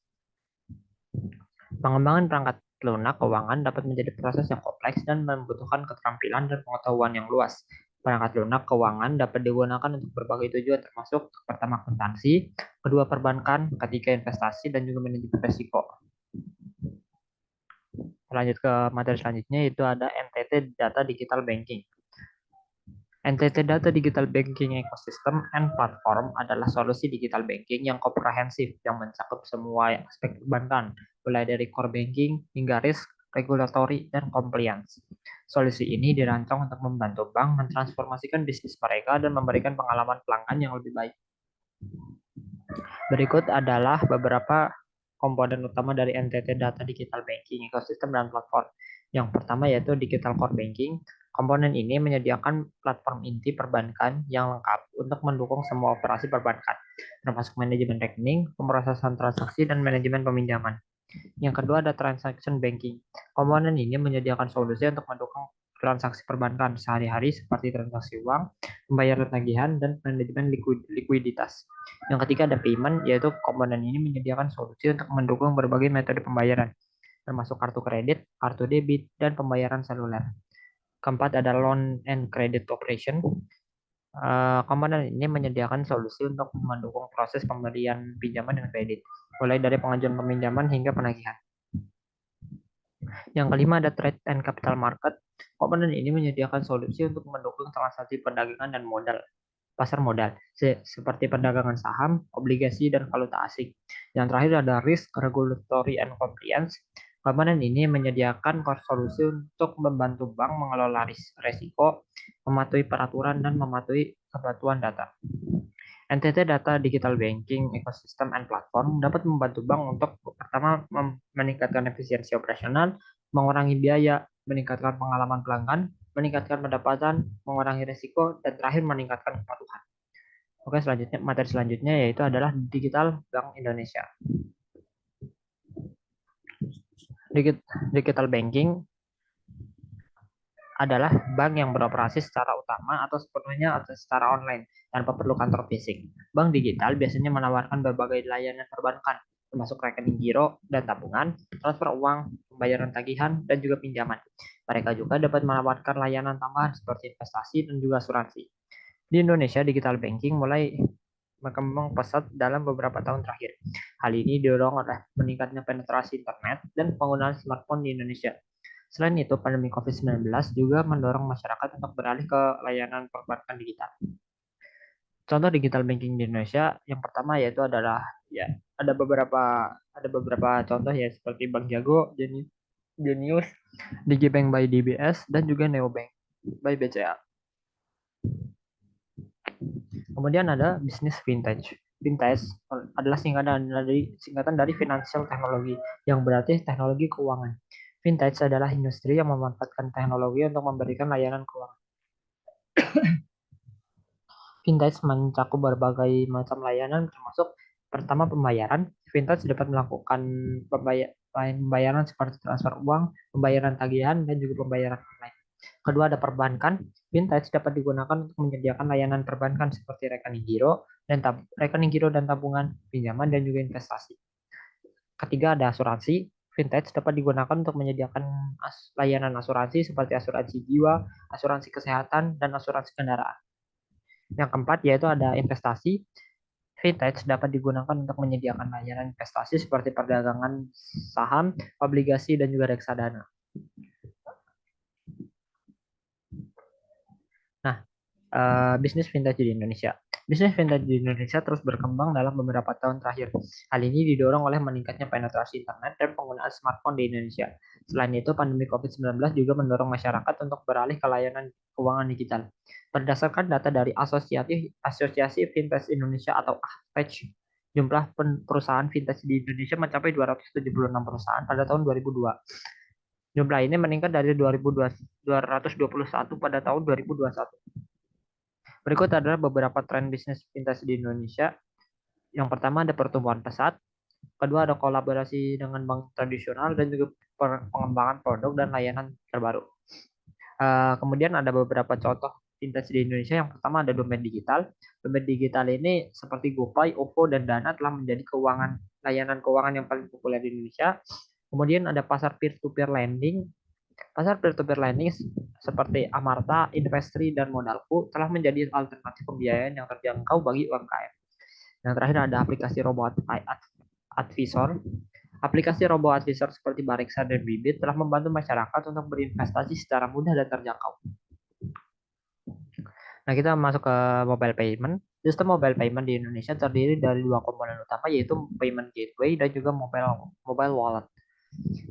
Pengembangan perangkat lunak keuangan dapat menjadi proses yang kompleks dan membutuhkan keterampilan dan pengetahuan yang luas. Perangkat lunak keuangan dapat digunakan untuk berbagai tujuan, termasuk pertama akuntansi, kedua perbankan, ketiga investasi, dan juga manajemen risiko. Lanjut ke materi selanjutnya, itu ada NTT Data Digital Banking. NTT Data Digital Banking Ecosystem and Platform adalah solusi digital banking yang komprehensif yang mencakup semua aspek perbankan, mulai dari core banking hingga risk, regulatory, dan compliance. Solusi ini dirancang untuk membantu bank mentransformasikan bisnis mereka dan memberikan pengalaman pelanggan yang lebih baik. Berikut adalah beberapa komponen utama dari NTT Data Digital Banking Ecosystem dan Platform. Yang pertama yaitu Digital Core Banking. Komponen ini menyediakan platform inti perbankan yang lengkap untuk mendukung semua operasi perbankan, termasuk manajemen rekening, pemrosesan transaksi, dan manajemen peminjaman. Yang kedua ada Transaction Banking. Komponen ini menyediakan solusi untuk mendukung transaksi perbankan sehari-hari seperti transaksi uang, pembayaran tagihan, dan manajemen likuiditas. Yang ketiga ada Payment, yaitu komponen ini menyediakan solusi untuk mendukung berbagai metode pembayaran, termasuk kartu kredit, kartu debit, dan pembayaran seluler. Keempat ada Loan and Credit Operation. Komponen ini menyediakan solusi untuk mendukung proses pemberian pinjaman dan kredit, mulai dari pengajuan peminjaman hingga penagihan. Yang kelima ada Trade and Capital Market. Komponen ini menyediakan solusi untuk mendukung transaksi perdagangan dan pasar modal, seperti perdagangan saham, obligasi, dan valuta asing. Yang terakhir ada Risk, Regulatory, and Compliance. Komponen ini menyediakan solusi untuk membantu bank mengelola risiko, mematuhi peraturan, dan mematuhi kebutuhan data. NTT Data Digital Banking Ecosystem and Platform dapat membantu bank untuk pertama meningkatkan efisiensi operasional, mengurangi biaya, meningkatkan pengalaman pelanggan, meningkatkan pendapatan, mengurangi risiko, dan terakhir meningkatkan kepatuhan. Oke, selanjutnya materi selanjutnya yaitu adalah Digital Bank Indonesia. Digital Banking adalah bank yang beroperasi secara utama atau sepenuhnya atau secara online tanpa perlu kantor fisik. Bank digital biasanya menawarkan berbagai layanan perbankan, termasuk rekening giro dan tabungan, transfer uang, pembayaran tagihan, dan juga pinjaman. Mereka juga dapat menawarkan layanan tambahan seperti investasi dan juga asuransi. Di Indonesia, digital banking mulai berkembang pesat dalam beberapa tahun terakhir. Hal ini didorong oleh meningkatnya penetrasi internet dan penggunaan smartphone di Indonesia. Selain itu, pandemi COVID-19 juga mendorong masyarakat untuk beralih ke layanan perbankan digital. Contoh digital banking di Indonesia yang pertama yaitu adalah ada beberapa contoh ya seperti Bank Jago, Genius, Digibank by DBS, dan juga Neobank by BCA. Kemudian ada bisnis vintage. Vintage adalah singkatan dari financial technology, yang berarti teknologi keuangan. Vintage adalah industri yang memanfaatkan teknologi untuk memberikan layanan keuangan. Vintage mencakup berbagai macam layanan, termasuk pertama pembayaran. Vintage dapat melakukan pembayaran seperti transfer uang, pembayaran tagihan, dan juga pembayaran online. Kedua ada perbankan. Vintage dapat digunakan untuk menyediakan layanan perbankan seperti rekening giro dan tabungan, pinjaman, dan juga investasi. Ketiga ada asuransi. Vintage dapat digunakan untuk menyediakan layanan asuransi seperti asuransi jiwa, asuransi kesehatan, dan asuransi kendaraan. Yang keempat yaitu ada investasi. Vintage dapat digunakan untuk menyediakan layanan investasi seperti perdagangan saham, obligasi, dan juga reksadana. Bisnis vintage di Indonesia. Bisnis vintage di Indonesia terus berkembang dalam beberapa tahun terakhir. Hal ini didorong oleh meningkatnya penetrasi internet dan penggunaan smartphone di Indonesia. Selain itu, pandemi COVID-19 juga mendorong masyarakat untuk beralih ke layanan keuangan digital. Berdasarkan data dari Asosiasi Vintage Indonesia atau AVINTAGE, jumlah perusahaan vintage di Indonesia mencapai 276 perusahaan pada tahun 2002. Jumlah ini meningkat dari 221 pada tahun 2021. Berikut adalah beberapa tren bisnis vintage di Indonesia. Yang pertama ada pertumbuhan pesat, kedua ada kolaborasi dengan bank tradisional dan juga pengembangan produk dan layanan terbaru. Kemudian ada beberapa contoh vintage di Indonesia. Yang pertama ada domain digital. Domain digital ini seperti GoPay, OVO, dan Dana telah menjadi layanan keuangan yang paling populer di Indonesia. Kemudian ada pasar peer-to-peer lending. Pasar peer-to-peer lending seperti Amarta, Investri, dan Modalku telah menjadi alternatif pembiayaan yang terjangkau bagi UMKM. Yang terakhir ada aplikasi robo advisor. Aplikasi robo advisor seperti Bareksa dan Bibit telah membantu masyarakat untuk berinvestasi secara mudah dan terjangkau. Nah, kita masuk ke mobile payment. Sistem mobile payment di Indonesia terdiri dari dua komponen utama, yaitu payment gateway dan juga mobile mobile wallet.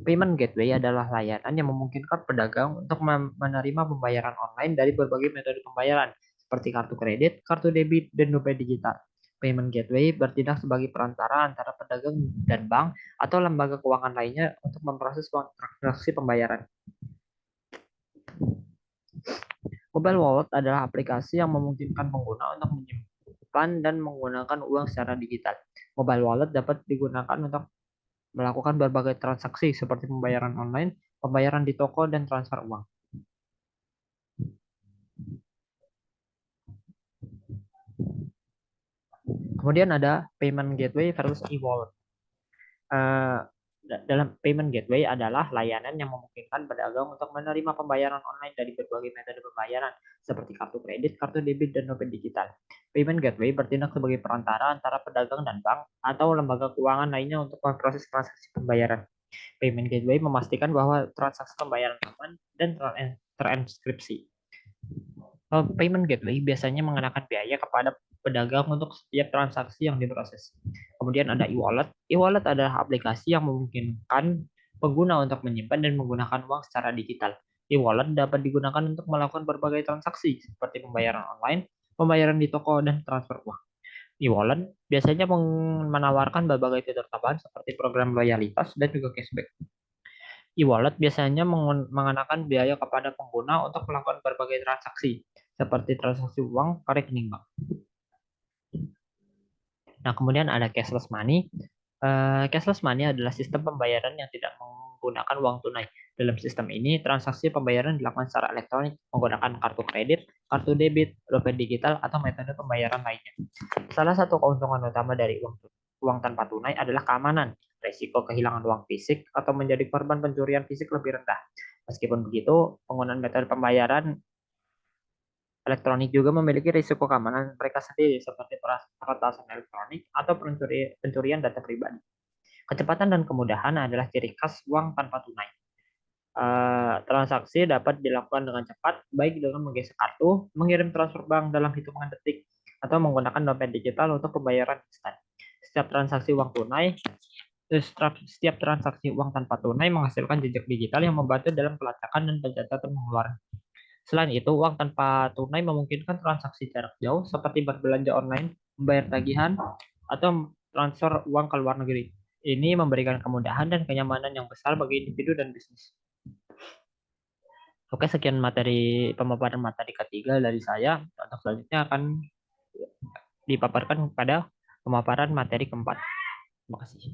Payment gateway adalah layanan yang memungkinkan pedagang untuk menerima pembayaran online dari berbagai metode pembayaran, seperti kartu kredit, kartu debit, dan dompet digital. Payment gateway bertindak sebagai perantara antara pedagang dan bank atau lembaga keuangan lainnya untuk memproses transaksi pembayaran. Mobile wallet adalah aplikasi yang memungkinkan pengguna untuk menyimpan dan menggunakan uang secara digital. Mobile wallet dapat digunakan untuk melakukan berbagai transaksi seperti pembayaran online, pembayaran di toko, dan transfer uang. Kemudian ada payment gateway versus e-wallet. Uh, dalam payment gateway adalah layanan yang memungkinkan pedagang untuk menerima pembayaran online dari berbagai metode pembayaran seperti kartu kredit, kartu debit, dan dompet digital. Payment gateway bertindak sebagai perantara antara pedagang dan bank atau lembaga keuangan lainnya untuk memproses transaksi pembayaran. Payment gateway memastikan bahwa transaksi pembayaran aman dan terenkripsi. Payment gateway biasanya mengenakan biaya kepada pedagang untuk setiap transaksi yang diproses. Kemudian ada e-wallet. E-wallet adalah aplikasi yang memungkinkan pengguna untuk menyimpan dan menggunakan uang secara digital. E-wallet dapat digunakan untuk melakukan berbagai transaksi seperti pembayaran online, pembayaran di toko, dan transfer uang. E-wallet biasanya menawarkan berbagai fitur tambahan seperti program loyalitas dan juga cashback. E-wallet biasanya mengenakan biaya kepada pengguna untuk melakukan berbagai transaksi, seperti transaksi uang ke rekening bank. Nah, kemudian ada cashless money. Cashless money adalah sistem pembayaran yang tidak menggunakan uang tunai. Dalam sistem ini, transaksi pembayaran dilakukan secara elektronik menggunakan kartu kredit, kartu debit, dompet digital, atau metode pembayaran lainnya. Salah satu keuntungan utama dari uang tanpa tunai adalah keamanan. Resiko kehilangan uang fisik atau menjadi korban pencurian fisik lebih rendah. Meskipun begitu, penggunaan metode pembayaran elektronik juga memiliki risiko keamanan mereka sendiri seperti peretasan elektronik atau pencurian data pribadi. Kecepatan dan kemudahan adalah ciri khas uang tanpa tunai. Transaksi dapat dilakukan dengan cepat, baik dengan menggeser kartu, mengirim transfer bank dalam hitungan detik, atau menggunakan dompet digital untuk pembayaran instan. Setiap transaksi uang tanpa tunai menghasilkan jejak digital yang membantu dalam pelacakan dan pencatatan pengeluaran. Selain itu, uang tanpa tunai memungkinkan transaksi jarak jauh seperti berbelanja online, membayar tagihan, atau transfer uang ke luar negeri. Ini memberikan kemudahan dan kenyamanan yang besar bagi individu dan bisnis. Oke, sekian pemaparan materi ketiga dari saya. Untuk selanjutnya akan dipaparkan pada pemaparan materi keempat. Terima kasih.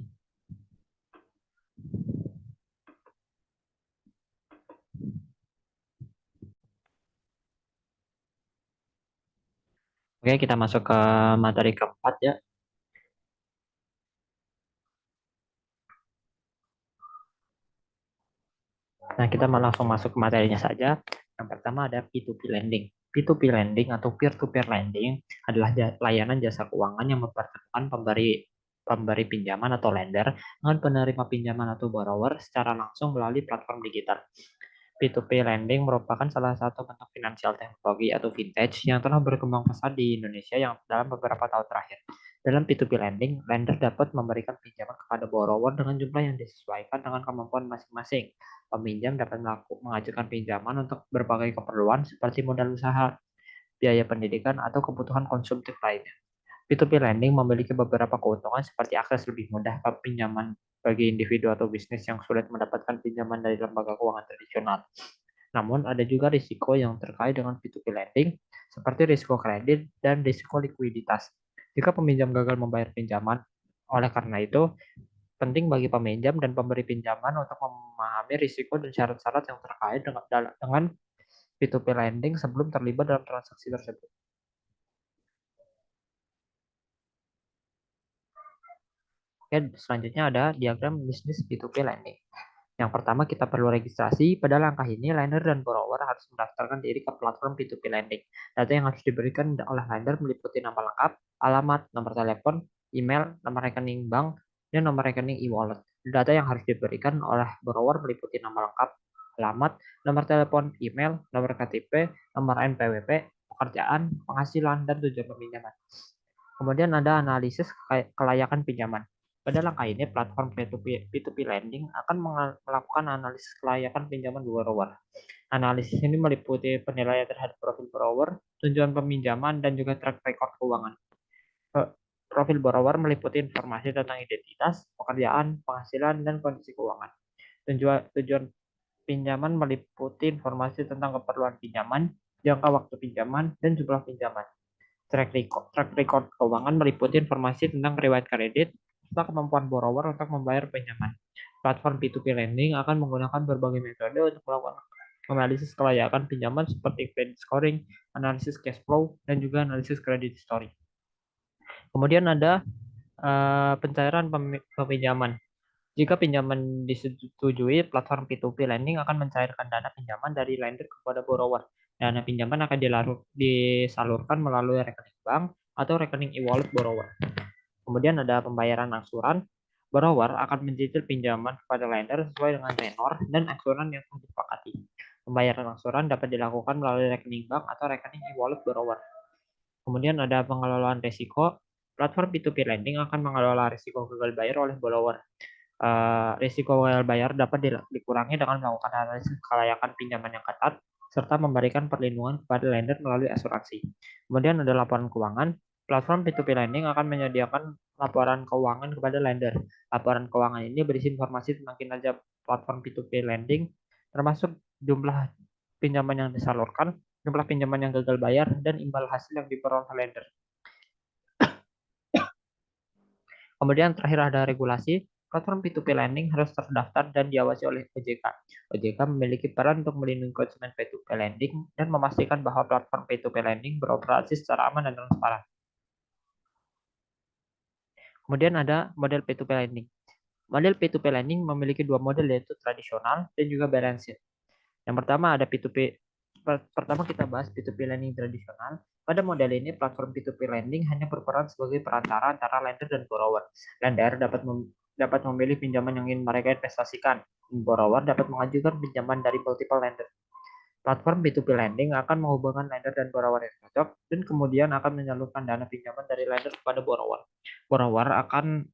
Oke, kita masuk ke materi keempat ya. Nah, kita langsung masuk ke materinya saja. Yang pertama ada P2P lending. P2P lending atau peer-to-peer lending adalah layanan jasa keuangan yang mempertemukan pemberi pinjaman atau lender dengan penerima pinjaman atau borrower secara langsung melalui platform digital. P2P lending merupakan salah satu bentuk finansial teknologi atau vintage yang telah berkembang pesat di Indonesia yang dalam beberapa tahun terakhir. Dalam P2P lending, lender dapat memberikan pinjaman kepada borrower dengan jumlah yang disesuaikan dengan kemampuan masing-masing. Peminjam dapat mengajukan pinjaman untuk berbagai keperluan seperti modal usaha, biaya pendidikan, atau kebutuhan konsumtif lainnya. P2P lending memiliki beberapa keuntungan seperti akses lebih mudah ke pinjaman bagi individu atau bisnis yang sulit mendapatkan pinjaman dari lembaga keuangan tradisional. Namun, ada juga risiko yang terkait dengan P2P lending, seperti risiko kredit dan risiko likuiditas. Jika peminjam gagal membayar pinjaman, oleh karena itu, penting bagi peminjam dan pemberi pinjaman untuk memahami risiko dan syarat-syarat yang terkait dengan P2P lending sebelum terlibat dalam transaksi tersebut. Oke, selanjutnya ada diagram bisnis P2P lending. Yang pertama kita perlu registrasi. Pada langkah ini, lender dan borrower harus mendaftarkan diri ke platform P2P lending. Data yang harus diberikan oleh lender meliputi nama lengkap, alamat, nomor telepon, email, nomor rekening bank, dan nomor rekening e-wallet. Data yang harus diberikan oleh borrower meliputi nama lengkap, alamat, nomor telepon, email, nomor KTP, nomor NPWP, pekerjaan, penghasilan, dan tujuan peminjaman. Kemudian ada analisis kelayakan pinjaman. Pada langkah ini, platform P2P lending akan melakukan analisis kelayakan pinjaman borrower. Analisis ini meliputi penilaian terhadap profil borrower, tujuan peminjaman, dan juga track record keuangan. Profil borrower meliputi informasi tentang identitas, pekerjaan, penghasilan, dan kondisi keuangan. Tujuan pinjaman meliputi informasi tentang keperluan pinjaman, jangka waktu pinjaman, dan jumlah pinjaman. Track record keuangan meliputi informasi tentang riwayat kredit, serta kemampuan borrower untuk membayar pinjaman. Platform P2P lending akan menggunakan berbagai metode untuk melakukan analisis kelayakan pinjaman seperti credit scoring, analisis cash flow, dan juga analisis credit history. Kemudian ada pencairan peminjaman. Jika pinjaman disetujui, platform P2P lending akan mencairkan dana pinjaman dari lender kepada borrower. Dana pinjaman akan disalurkan melalui rekening bank atau rekening e-wallet borrower. Kemudian ada pembayaran angsuran. Borrower akan mencicil pinjaman kepada lender sesuai dengan tenor dan angsuran yang telah disepakati. Pembayaran angsuran dapat dilakukan melalui rekening bank atau rekening e-wallet borrower. Kemudian ada pengelolaan risiko. Platform P2P lending akan mengelola risiko gagal bayar oleh borrower. Risiko gagal bayar dapat dikurangi dengan melakukan analisis kelayakan pinjaman yang ketat serta memberikan perlindungan kepada lender melalui asuransi. Kemudian ada laporan keuangan. Platform P2P lending akan menyediakan laporan keuangan kepada lender. Laporan keuangan ini berisi informasi tentang kinerja platform P2P lending, termasuk jumlah pinjaman yang disalurkan, jumlah pinjaman yang gagal bayar, dan imbal hasil yang diperoleh lender. Kemudian terakhir ada regulasi. Platform P2P lending harus terdaftar dan diawasi oleh OJK. OJK memiliki peran untuk melindungi konsumen P2P lending dan memastikan bahwa platform P2P lending beroperasi secara aman dan transparan. Kemudian ada model P2P lending. Model P2P lending memiliki dua model, yaitu tradisional dan juga balance sheet. Yang pertama ada P2P. Pertama kita bahas P2P lending tradisional. Pada model ini, platform P2P lending hanya berperan sebagai perantara antara lender dan borrower. Lender dapat memilih pinjaman yang ingin mereka investasikan. Borrower dapat mengajukan pinjaman dari multiple lender. Platform P2P lending akan menghubungkan lender dan borrower yang cocok dan kemudian akan menyalurkan dana pinjaman dari lender kepada borrower. Borrower akan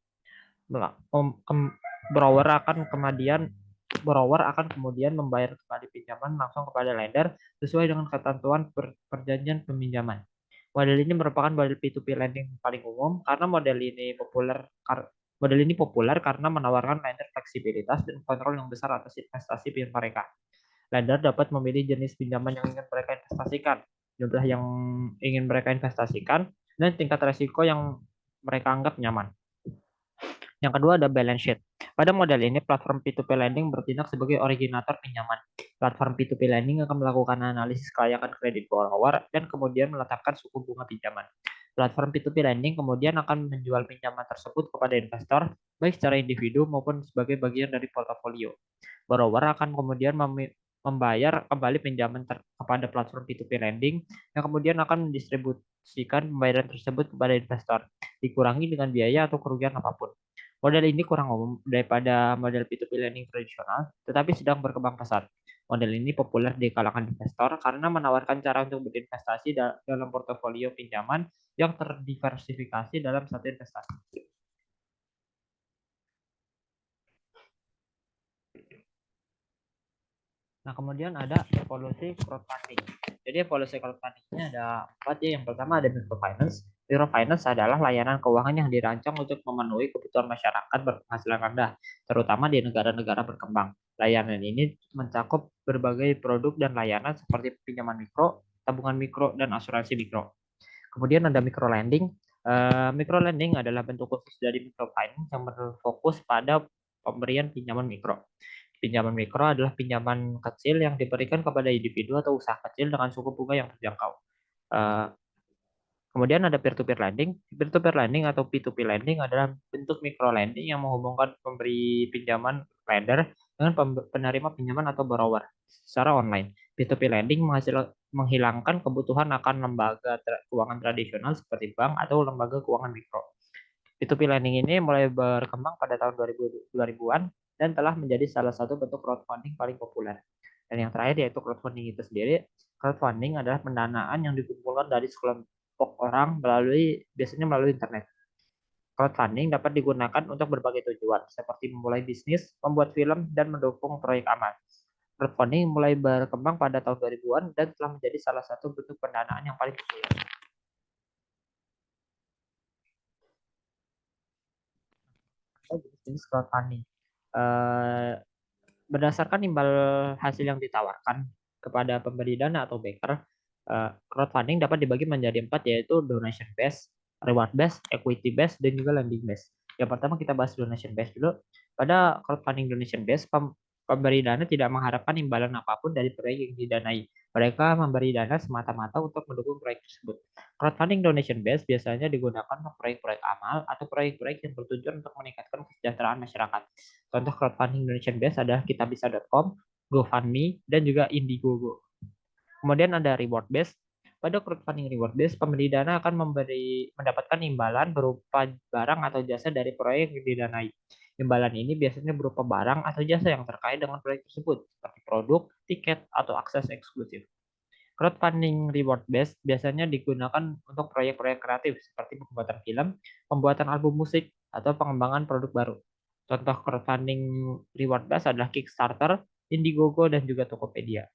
kemudian membayar kembali pinjaman langsung kepada lender sesuai dengan ketentuan perjanjian peminjaman. Model ini merupakan model P2P lending paling umum karena model ini populer karena menawarkan lender fleksibilitas dan kontrol yang besar atas investasi mereka. Lender dapat memilih jenis pinjaman yang ingin mereka investasikan, jumlah yang ingin mereka investasikan, dan tingkat resiko yang mereka anggap nyaman. Yang kedua ada balance sheet. Pada model ini, platform P2P lending bertindak sebagai originator pinjaman. Platform P2P lending akan melakukan analisis kelayakan kredit borrower dan kemudian meletakkan suku bunga pinjaman. Platform P2P lending kemudian akan menjual pinjaman tersebut kepada investor, baik secara individu maupun sebagai bagian dari portofolio. Borrower akan kemudian membayar kembali pinjaman kepada platform P2P lending yang kemudian akan mendistribusikan pembayaran tersebut kepada investor, dikurangi dengan biaya atau kerugian apapun. Model ini kurang umum daripada model P2P lending tradisional, tetapi sedang berkembang pesat. Model ini populer di kalangan investor karena menawarkan cara untuk berinvestasi dalam portofolio pinjaman yang terdiversifikasi dalam satu investasi. Nah, kemudian ada evolusi crowdfunding. Jadi evolusi crowdfunding ini ada 4 ya. Yang pertama ada microfinance. Microfinance adalah layanan keuangan yang dirancang untuk memenuhi kebutuhan masyarakat berpenghasilan rendah, terutama di negara-negara berkembang. Layanan ini mencakup berbagai produk dan layanan seperti pinjaman mikro, tabungan mikro, dan asuransi mikro. Kemudian ada microlending. Microlending adalah bentuk khusus dari microfinance yang berfokus pada pemberian pinjaman mikro. Pinjaman mikro adalah pinjaman kecil yang diberikan kepada individu atau usaha kecil dengan suku bunga yang terjangkau. Kemudian ada peer-to-peer lending. Peer-to-peer lending atau P2P lending adalah bentuk micro lending yang menghubungkan pemberi pinjaman lender dengan penerima pinjaman atau borrower secara online. P2P lending menghilangkan kebutuhan akan lembaga keuangan tradisional seperti bank atau lembaga keuangan mikro. P2P lending ini mulai berkembang pada tahun 2000-an dan telah menjadi salah satu bentuk crowdfunding paling populer. Dan yang terakhir yaitu crowdfunding itu sendiri. Crowdfunding adalah pendanaan yang dikumpulkan dari sekelompok orang biasanya melalui internet. Crowdfunding dapat digunakan untuk berbagai tujuan, seperti memulai bisnis, membuat film, dan mendukung proyek amal. Crowdfunding mulai berkembang pada tahun 2000-an dan telah menjadi salah satu bentuk pendanaan yang paling populer. Jenis crowdfunding. Berdasarkan imbal hasil yang ditawarkan kepada pemberi dana atau backer, crowdfunding dapat dibagi menjadi 4, yaitu donation based, reward based, equity based, dan juga lending based. Yang pertama kita bahas donation based dulu. Pada crowdfunding donation based, pemberi dana tidak mengharapkan imbalan apapun dari proyek yang didanai. Mereka memberi dana semata-mata untuk mendukung proyek tersebut. Crowdfunding donation based biasanya digunakan untuk proyek-proyek amal atau proyek-proyek yang bertujuan untuk meningkatkan kesejahteraan masyarakat. Contoh crowdfunding donation based adalah kitabisa.com, GoFundMe, dan juga Indiegogo. Kemudian ada reward based. Pada crowdfunding reward based, pemberi dana akan mendapatkan imbalan berupa barang atau jasa dari proyek yang didanai. Imbalan ini biasanya berupa barang atau jasa yang terkait dengan proyek tersebut, seperti produk, tiket, atau akses eksklusif. Crowdfunding reward based biasanya digunakan untuk proyek-proyek kreatif seperti pembuatan film, pembuatan album musik, atau pengembangan produk baru. Contoh crowdfunding reward based adalah Kickstarter, Indiegogo, dan juga Tokopedia.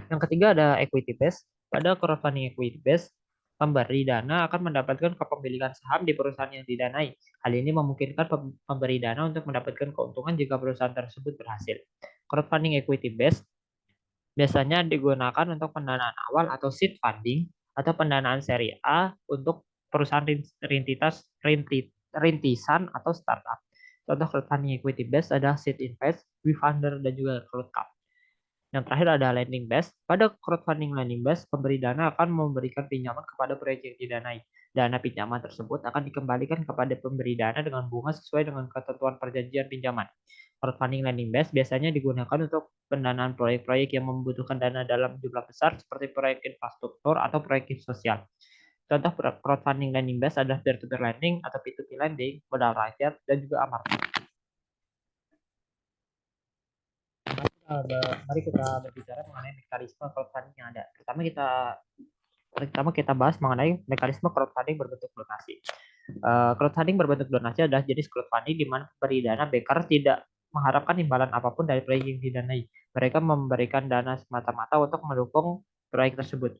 Yang ketiga ada equity based. Pada crowdfunding equity based, pemberi dana akan mendapatkan kepemilikan saham di perusahaan yang didanai. Hal ini memungkinkan pemberi dana untuk mendapatkan keuntungan jika perusahaan tersebut berhasil. Crowdfunding equity based biasanya digunakan untuk pendanaan awal atau seed funding atau pendanaan seri A untuk perusahaan rintisan atau startup. Contoh crowdfunding equity based adalah Seed Invest, WeFunder, dan juga CrowdCup. Yang terakhir ada lending based. Pada crowdfunding lending based, pemberi dana akan memberikan pinjaman kepada proyek yang didanai. Dana pinjaman tersebut akan dikembalikan kepada pemberi dana dengan bunga sesuai dengan ketentuan perjanjian pinjaman. Crowdfunding lending based biasanya digunakan untuk pendanaan proyek-proyek yang membutuhkan dana dalam jumlah besar seperti proyek infrastruktur atau proyek sosial. Contoh crowdfunding lending based adalah peer-to-peer lending atau P2P lending, modal rakyat, dan juga amarta. Mari kita berbicara mengenai mekanisme crowdfunding yang ada. Pertama kita bahas mengenai mekanisme crowdfunding berbentuk donasi. Crowdfunding berbentuk donasi adalah jenis crowdfunding di mana pemberi dana backer tidak mengharapkan imbalan apapun dari proyek yang didanai. Mereka memberikan dana semata-mata untuk mendukung proyek tersebut.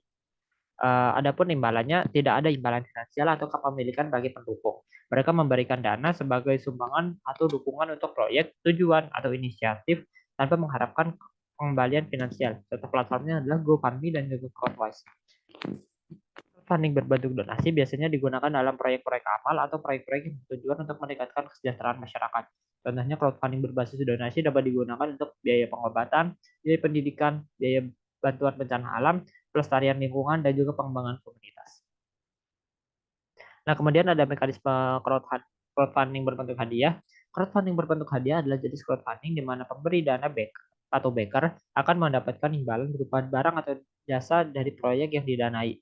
Adapun imbalannya tidak ada imbalan finansial atau kepemilikan bagi pendukung. Mereka memberikan dana sebagai sumbangan atau dukungan untuk proyek, tujuan, atau inisiatif tanpa mengharapkan pengembalian finansial. Contoh platformnya adalah GoFundMe dan juga Crowdwise. Funding berbentuk donasi biasanya digunakan dalam proyek-proyek amal atau proyek-proyek yang bertujuan untuk meningkatkan kesejahteraan masyarakat. Contohnya crowdfunding berbasis donasi dapat digunakan untuk biaya pengobatan, biaya pendidikan, biaya bantuan bencana alam, pelestarian lingkungan, dan juga pengembangan komunitas. Nah, kemudian ada mekanisme crowdfunding berbentuk hadiah. Crowdfunding berbentuk hadiah adalah jenis crowdfunding di mana pemberi dana backer akan mendapatkan imbalan berupa barang atau jasa dari proyek yang didanai.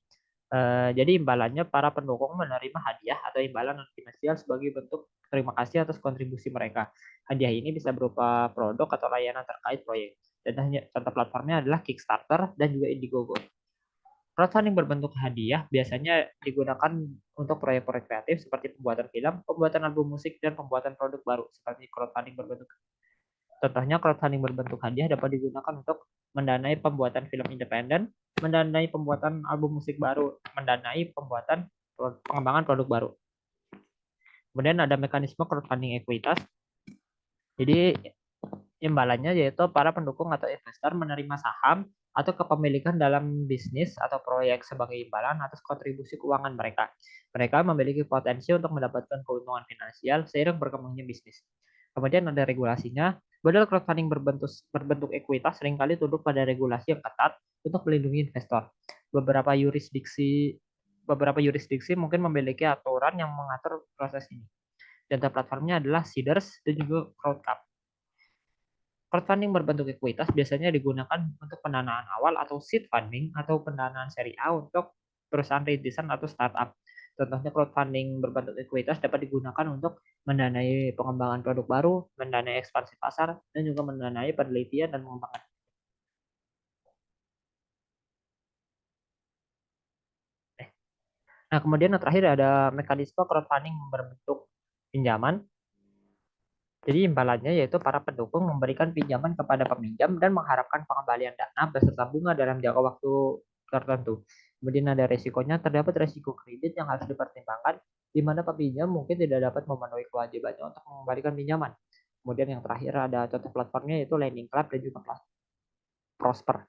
Jadi imbalannya para pendukung menerima hadiah atau imbalan finansial sebagai bentuk terima kasih atas kontribusi mereka. Hadiah ini bisa berupa produk atau layanan terkait proyek. Contoh platformnya adalah Kickstarter dan juga Indiegogo. Crowdfunding berbentuk hadiah biasanya digunakan untuk proyek-proyek kreatif seperti pembuatan film, pembuatan album musik, dan pembuatan produk baru seperti crowdfunding berbentuk. Contohnya crowdfunding berbentuk hadiah dapat digunakan untuk mendanai pembuatan film independen, mendanai pembuatan album musik baru, mendanai pengembangan produk baru. Kemudian ada mekanisme crowdfunding ekuitas. Jadi imbalannya yaitu para pendukung atau investor menerima saham atau kepemilikan dalam bisnis atau proyek sebagai imbalan atas kontribusi keuangan mereka. Mereka memiliki potensi untuk mendapatkan keuntungan finansial seiring berkembangnya bisnis. Kemudian ada regulasinya. Model crowdfunding berbentuk ekuitas seringkali tunduk pada regulasi yang ketat untuk melindungi investor. Beberapa jurisdiksi mungkin memiliki aturan yang mengatur proses ini. Contoh platformnya adalah Seedrs dan juga CrowdCup. Crowdfunding berbentuk ekuitas biasanya digunakan untuk pendanaan awal atau seed funding atau pendanaan seri A untuk perusahaan rintisan atau startup. Contohnya crowdfunding berbentuk ekuitas dapat digunakan untuk mendanai pengembangan produk baru, mendanai ekspansi pasar, dan juga mendanai penelitian dan pengembangan. Nah, kemudian yang terakhir ada mekanisme crowdfunding berbentuk pinjaman. Jadi imbalannya yaitu para pendukung memberikan pinjaman kepada peminjam dan mengharapkan pengembalian dana beserta bunga dalam jangka waktu tertentu. Kemudian ada resikonya, terdapat resiko kredit yang harus dipertimbangkan, di mana peminjam mungkin tidak dapat memenuhi kewajibannya untuk mengembalikan pinjaman. Kemudian yang terakhir ada contoh platformnya yaitu Lending Club dan juga Prosper.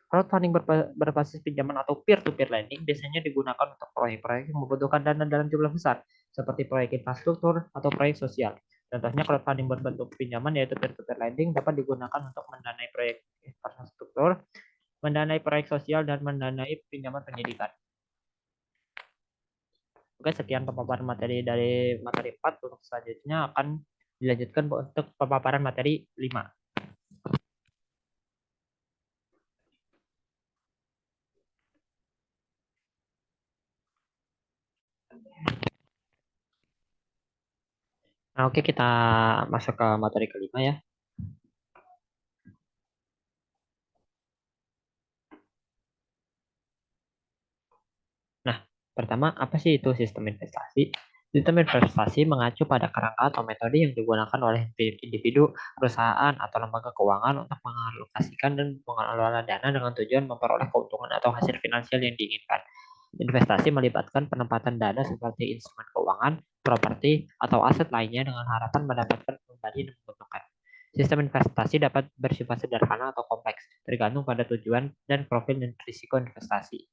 Crowdfunding berbasis pinjaman atau peer-to-peer lending biasanya digunakan untuk proyek-proyek yang membutuhkan dana dalam jumlah besar, seperti proyek infrastruktur atau proyek sosial. Contohnya crowdfunding berbentuk pinjaman yaitu peer-to-peer lending dapat digunakan untuk mendanai proyek infrastruktur, mendanai proyek sosial, dan mendanai pinjaman pendidikan. Oke, sekian pemaparan materi dari materi 4. Untuk selanjutnya akan dilanjutkan untuk pemaparan materi 5. Nah, oke, kita masuk ke materi kelima ya. Nah, pertama, apa sih itu sistem investasi? Sistem investasi mengacu pada kerangka atau metode yang digunakan oleh individu, perusahaan, atau lembaga keuangan untuk mengalokasikan dan mengelola dana dengan tujuan memperoleh keuntungan atau hasil finansial yang diinginkan. Investasi melibatkan penempatan dana seperti instrumen keuangan, properti, atau aset lainnya dengan harapan mendapatkan kembali dan menguntungkan. Sistem investasi dapat bersifat sederhana atau kompleks, tergantung pada tujuan dan profil dan risiko investasi.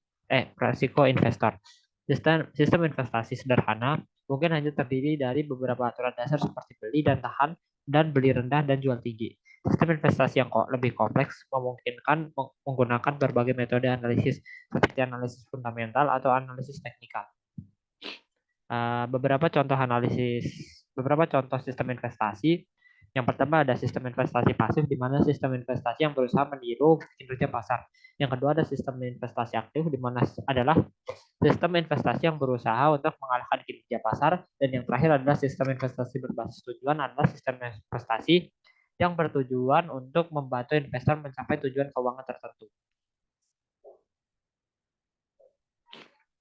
Risiko investor. Sistem investasi sederhana mungkin hanya terdiri dari beberapa aturan dasar seperti beli dan tahan dan beli rendah dan jual tinggi. Sistem investasi yang lebih kompleks memungkinkan menggunakan berbagai metode analisis seperti analisis fundamental atau analisis teknikal. Beberapa contoh sistem investasi. Yang pertama ada sistem investasi pasif, di mana sistem investasi yang berusaha meniru kinerja pasar. Yang kedua ada sistem investasi aktif, di mana adalah sistem investasi yang berusaha untuk mengalahkan kinerja pasar. Dan yang terakhir adalah sistem investasi berbasis tujuan, adalah sistem investasi yang bertujuan untuk membantu investor mencapai tujuan keuangan tertentu.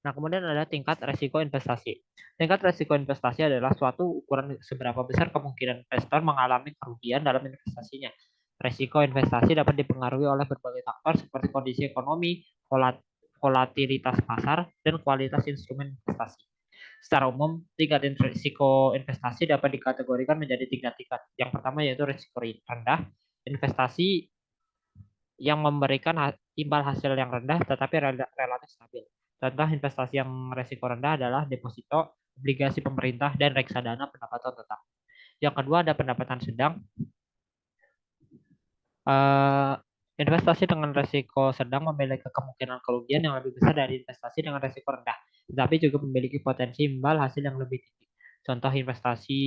Nah, kemudian ada tingkat resiko investasi. Tingkat resiko investasi adalah suatu ukuran seberapa besar kemungkinan investor mengalami kerugian dalam investasinya. Resiko investasi dapat dipengaruhi oleh berbagai faktor seperti kondisi ekonomi, volatilitas pasar, dan kualitas instrumen investasi. Secara umum, tingkat risiko investasi dapat dikategorikan menjadi 3 tingkat. Yang pertama yaitu risiko rendah, investasi yang memberikan imbal hasil yang rendah tetapi relatif stabil. Contoh investasi yang resiko rendah adalah deposito, obligasi pemerintah, dan reksadana pendapatan tetap. Yang kedua ada pendapatan sedang. Investasi dengan resiko sedang memiliki kemungkinan kerugian yang lebih besar dari investasi dengan resiko rendah, tetapi juga memiliki potensi imbal hasil yang lebih tinggi. Contoh investasi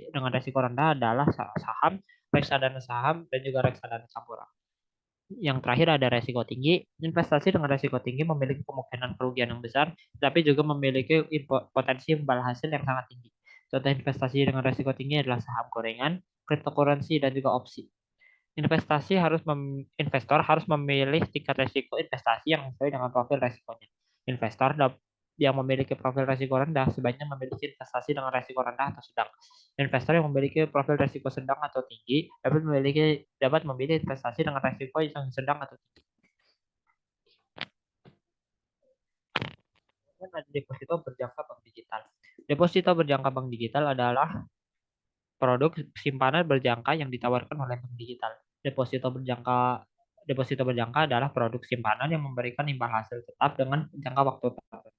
dengan resiko rendah adalah saham, reksadana saham, dan juga reksadana campuran. Yang terakhir ada resiko tinggi. Investasi dengan resiko tinggi memiliki kemungkinan kerugian yang besar, tapi juga memiliki potensi imbal hasil yang sangat tinggi. Contoh investasi dengan resiko tinggi adalah saham gorengan, cryptocurrency, dan juga opsi. Investor harus memilih tingkat resiko investasi yang sesuai dengan profil resikonya. Investor yang memiliki profil resiko rendah sebaiknya memiliki investasi dengan resiko rendah atau sedang. Investor yang memiliki profil resiko sedang atau tinggi dapat memilih investasi dengan resiko yang sedang atau tinggi. Dan ada deposito berjangka bank digital. Deposito berjangka bank digital adalah produk simpanan berjangka yang ditawarkan oleh bank digital. Deposito berjangka adalah produk simpanan yang memberikan imbal hasil tetap dengan jangka waktu tertentu.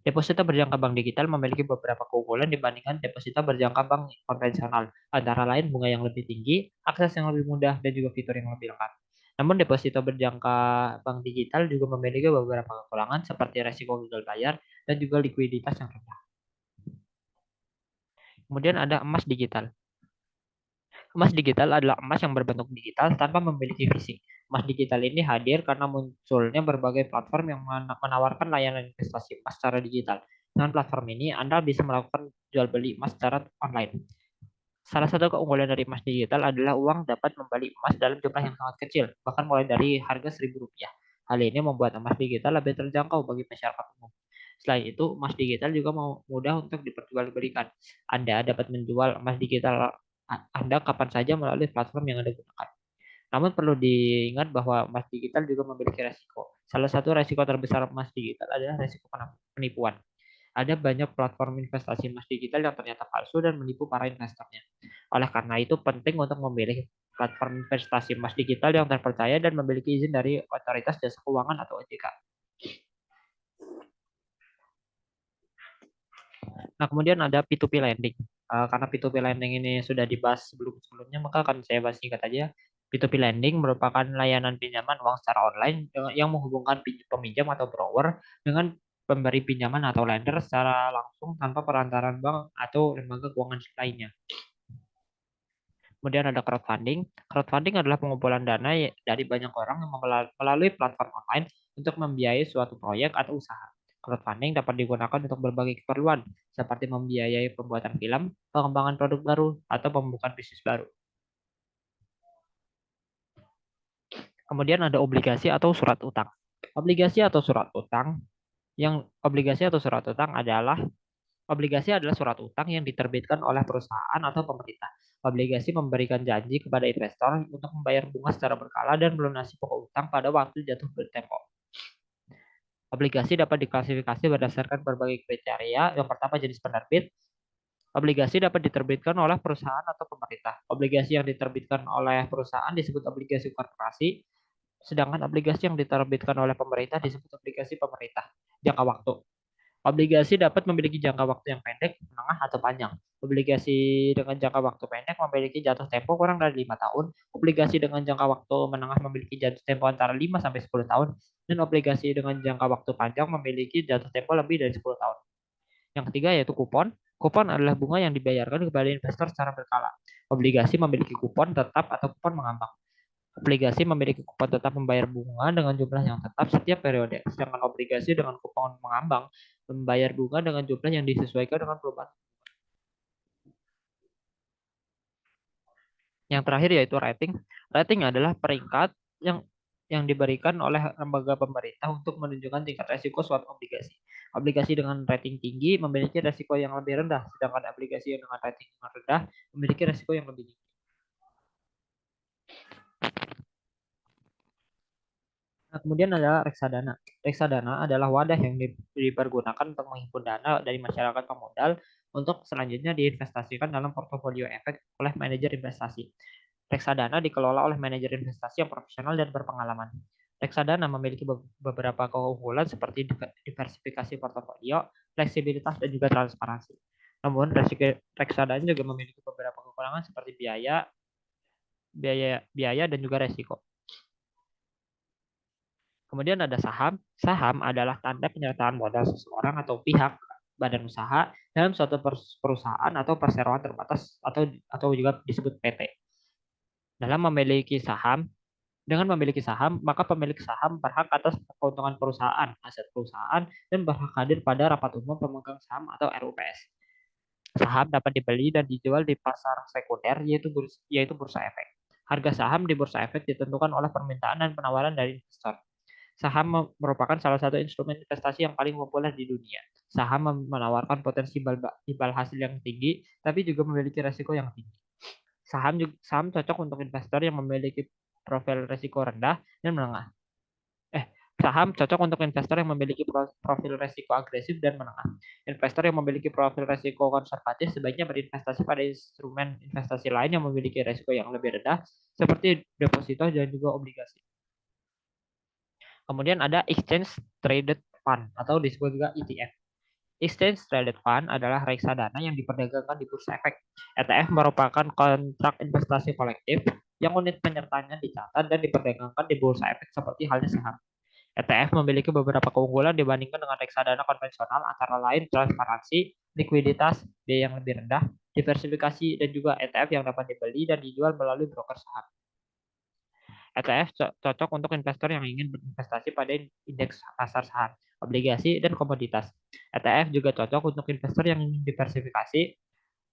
Deposito berjangka bank digital memiliki beberapa keunggulan dibandingkan deposito berjangka bank konvensional, antara lain bunga yang lebih tinggi, akses yang lebih mudah, dan juga fitur yang lebih lengkap. Namun deposito berjangka bank digital juga memiliki beberapa kekurangan seperti resiko gagal bayar dan juga likuiditas yang rendah. Kemudian ada emas digital. Emas digital adalah emas yang berbentuk digital tanpa memiliki fisik. Emas digital ini hadir karena munculnya berbagai platform yang menawarkan layanan investasi emas secara digital. Dengan platform ini, Anda bisa melakukan jual beli emas secara online. Salah satu keunggulan dari emas digital adalah uang dapat membeli emas dalam jumlah yang sangat kecil, bahkan mulai dari harga Rp1.000. Hal ini membuat emas digital lebih terjangkau bagi masyarakat umum. Selain itu, emas digital juga mudah untuk diperjualbelikan. Anda dapat menjual emas digital Anda kapan saja melalui platform yang Anda gunakan. Namun perlu diingat bahwa emas digital juga memiliki resiko. Salah satu resiko terbesar emas digital adalah resiko penipuan. Ada banyak platform investasi emas digital yang ternyata palsu dan menipu para investornya. Oleh karena itu, penting untuk memilih platform investasi emas digital yang terpercaya dan memiliki izin dari Otoritas Jasa Keuangan atau OJK. Nah, kemudian ada P2P lending. Karena P2P lending ini sudah dibahas sebelumnya, maka akan saya bahas singkat aja. P2P lending merupakan layanan pinjaman uang secara online yang menghubungkan peminjam atau borrower dengan pemberi pinjaman atau lender secara langsung tanpa perantaran bank atau lembaga keuangan lainnya. Kemudian ada crowdfunding. Crowdfunding adalah pengumpulan dana dari banyak orang yang melalui platform online untuk membiayai suatu proyek atau usaha. Crowdfunding dapat digunakan untuk berbagai keperluan, seperti membiayai pembuatan film, pengembangan produk baru, atau pembukaan bisnis baru. Kemudian ada obligasi atau surat utang. Obligasi atau surat utang adalah Obligasi adalah surat utang yang diterbitkan oleh perusahaan atau pemerintah. Obligasi memberikan janji kepada investor untuk membayar bunga secara berkala dan melunasi pokok utang pada waktu jatuh tempo. Obligasi dapat diklasifikasi berdasarkan berbagai kriteria. Yang pertama, jenis penerbit. Obligasi dapat diterbitkan oleh perusahaan atau pemerintah. Obligasi yang diterbitkan oleh perusahaan disebut obligasi korporasi, sedangkan obligasi yang diterbitkan oleh pemerintah disebut obligasi pemerintah. Jangka waktu. Obligasi dapat memiliki jangka waktu yang pendek, menengah, atau panjang. Obligasi dengan jangka waktu pendek memiliki jatuh tempo kurang dari 5 tahun. Obligasi dengan jangka waktu menengah memiliki jatuh tempo antara 5 sampai 10 tahun. Dan obligasi dengan jangka waktu panjang memiliki jatuh tempo lebih dari 10 tahun. Yang ketiga yaitu kupon. Kupon adalah bunga yang dibayarkan kepada investor secara berkala. Obligasi memiliki kupon tetap atau kupon mengambang. Obligasi memiliki kupon tetap membayar bunga dengan jumlah yang tetap setiap periode, sedangkan obligasi dengan kupon mengambang membayar bunga dengan jumlah yang disesuaikan dengan perubahan. Yang terakhir yaitu rating. Rating adalah peringkat yang diberikan oleh lembaga pemerintah untuk menunjukkan tingkat resiko suatu obligasi. Obligasi dengan rating tinggi memiliki resiko yang lebih rendah, sedangkan obligasi dengan rating yang rendah memiliki resiko yang lebih tinggi. Nah, kemudian ada reksadana. Reksadana adalah wadah yang dipergunakan untuk menghimpun dana dari masyarakat pemodal untuk selanjutnya diinvestasikan dalam portofolio efek oleh manajer investasi. Reksadana dikelola oleh manajer investasi yang profesional dan berpengalaman. Reksadana memiliki beberapa keunggulan seperti diversifikasi portofolio, fleksibilitas, dan juga transparansi. Namun, reksadana juga memiliki beberapa kekurangan seperti biaya dan juga resiko. Kemudian ada saham. Saham adalah tanda penyertaan modal seseorang atau pihak badan usaha dalam suatu perusahaan atau perseroan terbatas atau juga disebut PT. Dalam memiliki saham, Dengan memiliki saham, maka pemilik saham berhak atas keuntungan perusahaan, aset perusahaan, dan berhak hadir pada rapat umum pemegang saham atau RUPS. Saham dapat dibeli dan dijual di pasar sekunder, yaitu bursa efek. Harga saham di bursa efek ditentukan oleh permintaan dan penawaran dari investor. Saham merupakan salah satu instrumen investasi yang paling populer di dunia. Saham menawarkan potensi imbal hasil yang tinggi, tapi juga memiliki resiko yang tinggi. Saham cocok untuk investor yang memiliki profil risiko rendah dan menengah. Saham cocok untuk investor yang memiliki profil risiko agresif dan menengah. Investor yang memiliki profil risiko konservatif sebaiknya berinvestasi pada instrumen investasi lain yang memiliki risiko yang lebih rendah, seperti deposito dan juga obligasi. Kemudian ada Exchange Traded Fund atau disebut juga ETF. Exchange Traded Fund adalah reksadana yang diperdagangkan di bursa efek. ETF merupakan kontrak investasi kolektif yang unit penyertanya dicatat dan diperdagangkan di bursa efek seperti halnya saham. ETF memiliki beberapa keunggulan dibandingkan dengan reksadana konvensional, antara lain transparansi, likuiditas, biaya yang lebih rendah, diversifikasi, dan juga ETF yang dapat dibeli dan dijual melalui broker saham. ETF cocok untuk investor yang ingin berinvestasi pada indeks pasar saham. obligasi, dan komoditas. ETF juga cocok untuk investor yang ingin diversifikasi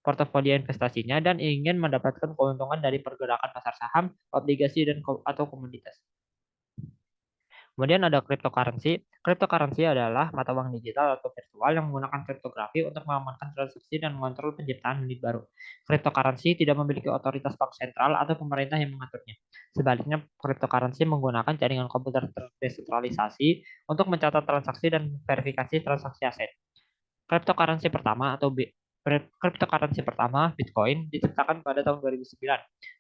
portofolio investasinya dan ingin mendapatkan keuntungan dari pergerakan pasar saham, obligasi, dan atau komoditas. Kemudian ada cryptocurrency. Cryptocurrency adalah mata uang digital atau virtual yang menggunakan kriptografi untuk mengamankan transaksi dan mengontrol penciptaan unit baru. Cryptocurrency tidak memiliki otoritas bank sentral atau pemerintah yang mengaturnya. Sebaliknya, cryptocurrency menggunakan jaringan komputer terdesentralisasi untuk mencatat transaksi dan verifikasi transaksi aset. Cryptocurrency pertama atau cryptocurrency pertama, Bitcoin, diciptakan pada tahun 2009.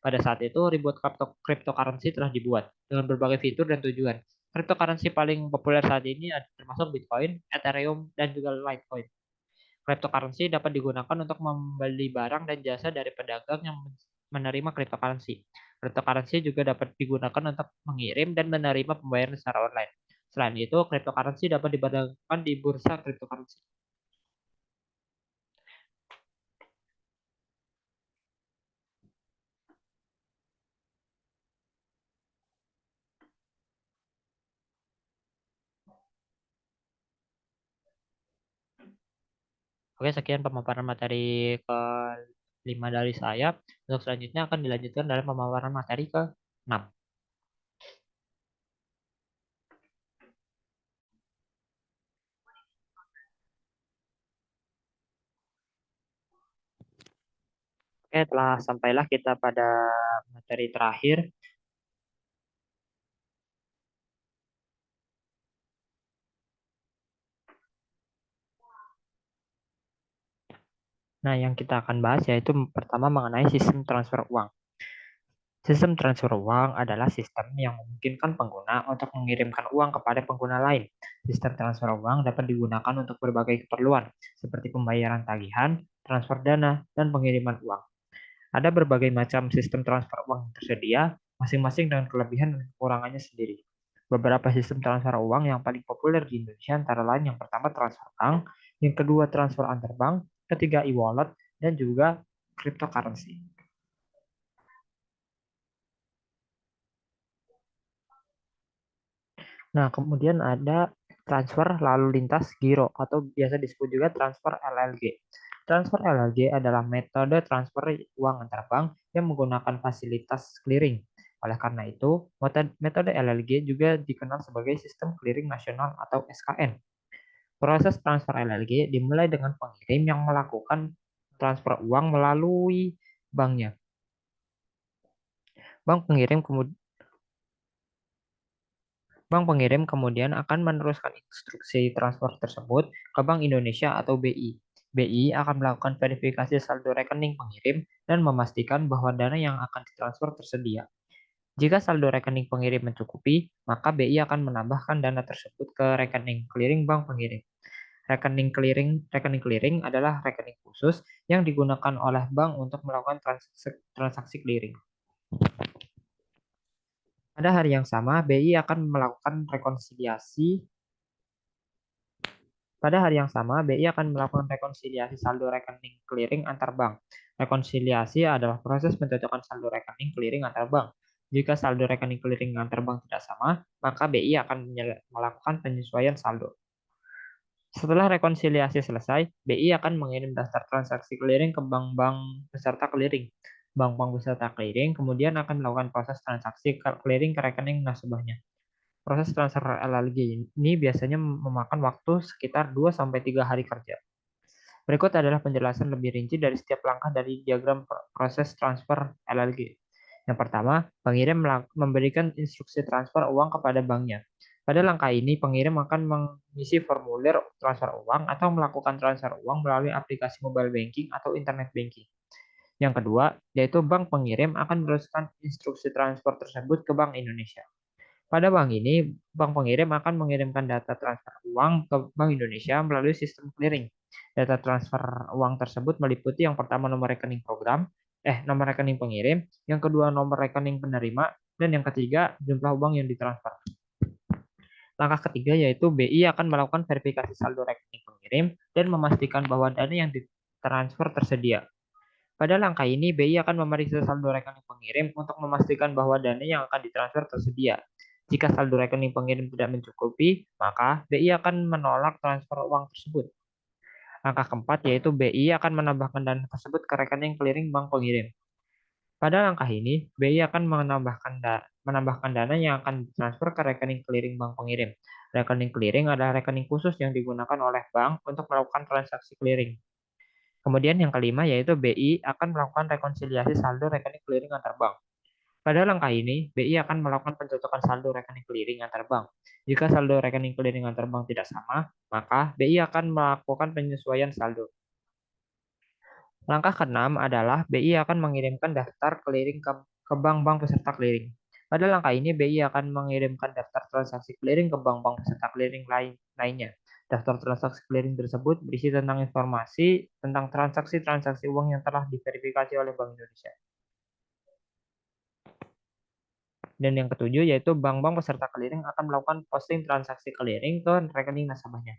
Pada saat itu, ribuan cryptocurrency telah dibuat dengan berbagai fitur dan tujuan. Cryptocurrency paling populer saat ini termasuk Bitcoin, Ethereum, dan juga Litecoin. Cryptocurrency dapat digunakan untuk membeli barang dan jasa dari pedagang yang menerima cryptocurrency. Cryptocurrency juga dapat digunakan untuk mengirim dan menerima pembayaran secara online. Selain itu, cryptocurrency dapat diperdagangkan di bursa cryptocurrency. Oke, sekian pemaparan materi ke-5 dari saya. Untuk selanjutnya akan dilanjutkan dalam pemaparan materi ke-6. Oke, telah sampailah kita pada materi terakhir. Nah, yang kita akan bahas yaitu pertama mengenai sistem transfer uang. Sistem transfer uang adalah sistem yang memungkinkan pengguna untuk mengirimkan uang kepada pengguna lain. Sistem transfer uang dapat digunakan untuk berbagai keperluan, seperti pembayaran tagihan, transfer dana, dan pengiriman uang. Ada berbagai macam sistem transfer uang yang tersedia, masing-masing dengan kelebihan dan kekurangannya sendiri. Beberapa sistem transfer uang yang paling populer di Indonesia antara lain yang pertama transfer bank, yang kedua transfer antar bank, ketiga e-wallet, dan juga cryptocurrency. Nah, kemudian ada transfer lalu lintas giro atau biasa disebut juga transfer LLG. Transfer LLG adalah metode transfer uang antar bank yang menggunakan fasilitas clearing. Oleh karena itu, metode LLG juga dikenal sebagai sistem clearing nasional atau SKN. Proses transfer LLG dimulai dengan pengirim yang melakukan transfer uang melalui banknya. Bank pengirim kemudian Bank pengirim kemudian akan meneruskan instruksi transfer tersebut ke Bank Indonesia atau BI. BI akan melakukan verifikasi saldo rekening pengirim dan memastikan bahwa dana yang akan ditransfer tersedia. Jika saldo rekening pengirim mencukupi, maka BI akan menambahkan dana tersebut ke rekening clearing bank pengirim. Rekening clearing adalah rekening khusus yang digunakan oleh bank untuk melakukan transaksi clearing. Pada hari yang sama, BI akan melakukan rekonsiliasi Pada hari yang sama, BI akan melakukan rekonsiliasi saldo rekening clearing antar bank. Rekonsiliasi adalah proses mencocokkan saldo rekening clearing antar bank. Jika saldo rekening clearing antar bank tidak sama, maka BI akan melakukan penyesuaian saldo. Setelah rekonsiliasi selesai, BI akan mengirim daftar transaksi clearing ke bank-bank peserta clearing. Bank-bank peserta clearing kemudian akan melakukan proses transaksi clearing ke rekening nasabahnya. Proses transfer LLG ini biasanya memakan waktu sekitar 2-3 hari kerja. Berikut adalah penjelasan lebih rinci dari setiap langkah dari diagram proses transfer LLG. Yang pertama, pengirim memberikan instruksi transfer uang kepada banknya. Pada langkah ini, pengirim akan mengisi formulir transfer uang atau melakukan transfer uang melalui aplikasi mobile banking atau internet banking. Yang kedua, yaitu bank pengirim akan meneruskan instruksi transfer tersebut ke Bank Indonesia. Pada bank ini, bank pengirim akan mengirimkan data transfer uang ke Bank Indonesia melalui sistem clearing. Data transfer uang tersebut meliputi yang pertama nomor rekening nomor rekening pengirim, yang kedua nomor rekening penerima, dan yang ketiga jumlah uang yang ditransfer. Langkah ketiga yaitu BI akan melakukan verifikasi saldo rekening pengirim dan memastikan bahwa dana yang ditransfer tersedia. Pada langkah ini, BI akan memeriksa saldo rekening pengirim untuk memastikan bahwa dana yang akan ditransfer tersedia. Jika saldo rekening pengirim tidak mencukupi, maka BI akan menolak transfer uang tersebut. Langkah keempat yaitu BI akan menambahkan dana tersebut ke rekening clearing bank pengirim. Pada langkah ini, BI akan menambahkan dana yang akan ditransfer ke rekening clearing bank pengirim. Rekening clearing adalah rekening khusus yang digunakan oleh bank untuk melakukan transaksi clearing. Kemudian yang kelima yaitu BI akan melakukan rekonsiliasi saldo rekening clearing antar bank. Pada langkah ini, BI akan melakukan pencocokan saldo rekening clearing antar bank. Jika saldo rekening clearing antar bank tidak sama, maka BI akan melakukan penyesuaian saldo. Langkah keenam adalah BI akan mengirimkan daftar clearing ke bank-bank peserta clearing. Pada langkah ini, BI akan mengirimkan daftar transaksi clearing ke bank-bank peserta clearing lainnya. Daftar transaksi clearing tersebut berisi tentang informasi tentang transaksi-transaksi uang yang telah diverifikasi oleh Bank Indonesia. Dan yang ketujuh yaitu bank-bank peserta clearing akan melakukan posting transaksi clearing ke rekening nasabahnya.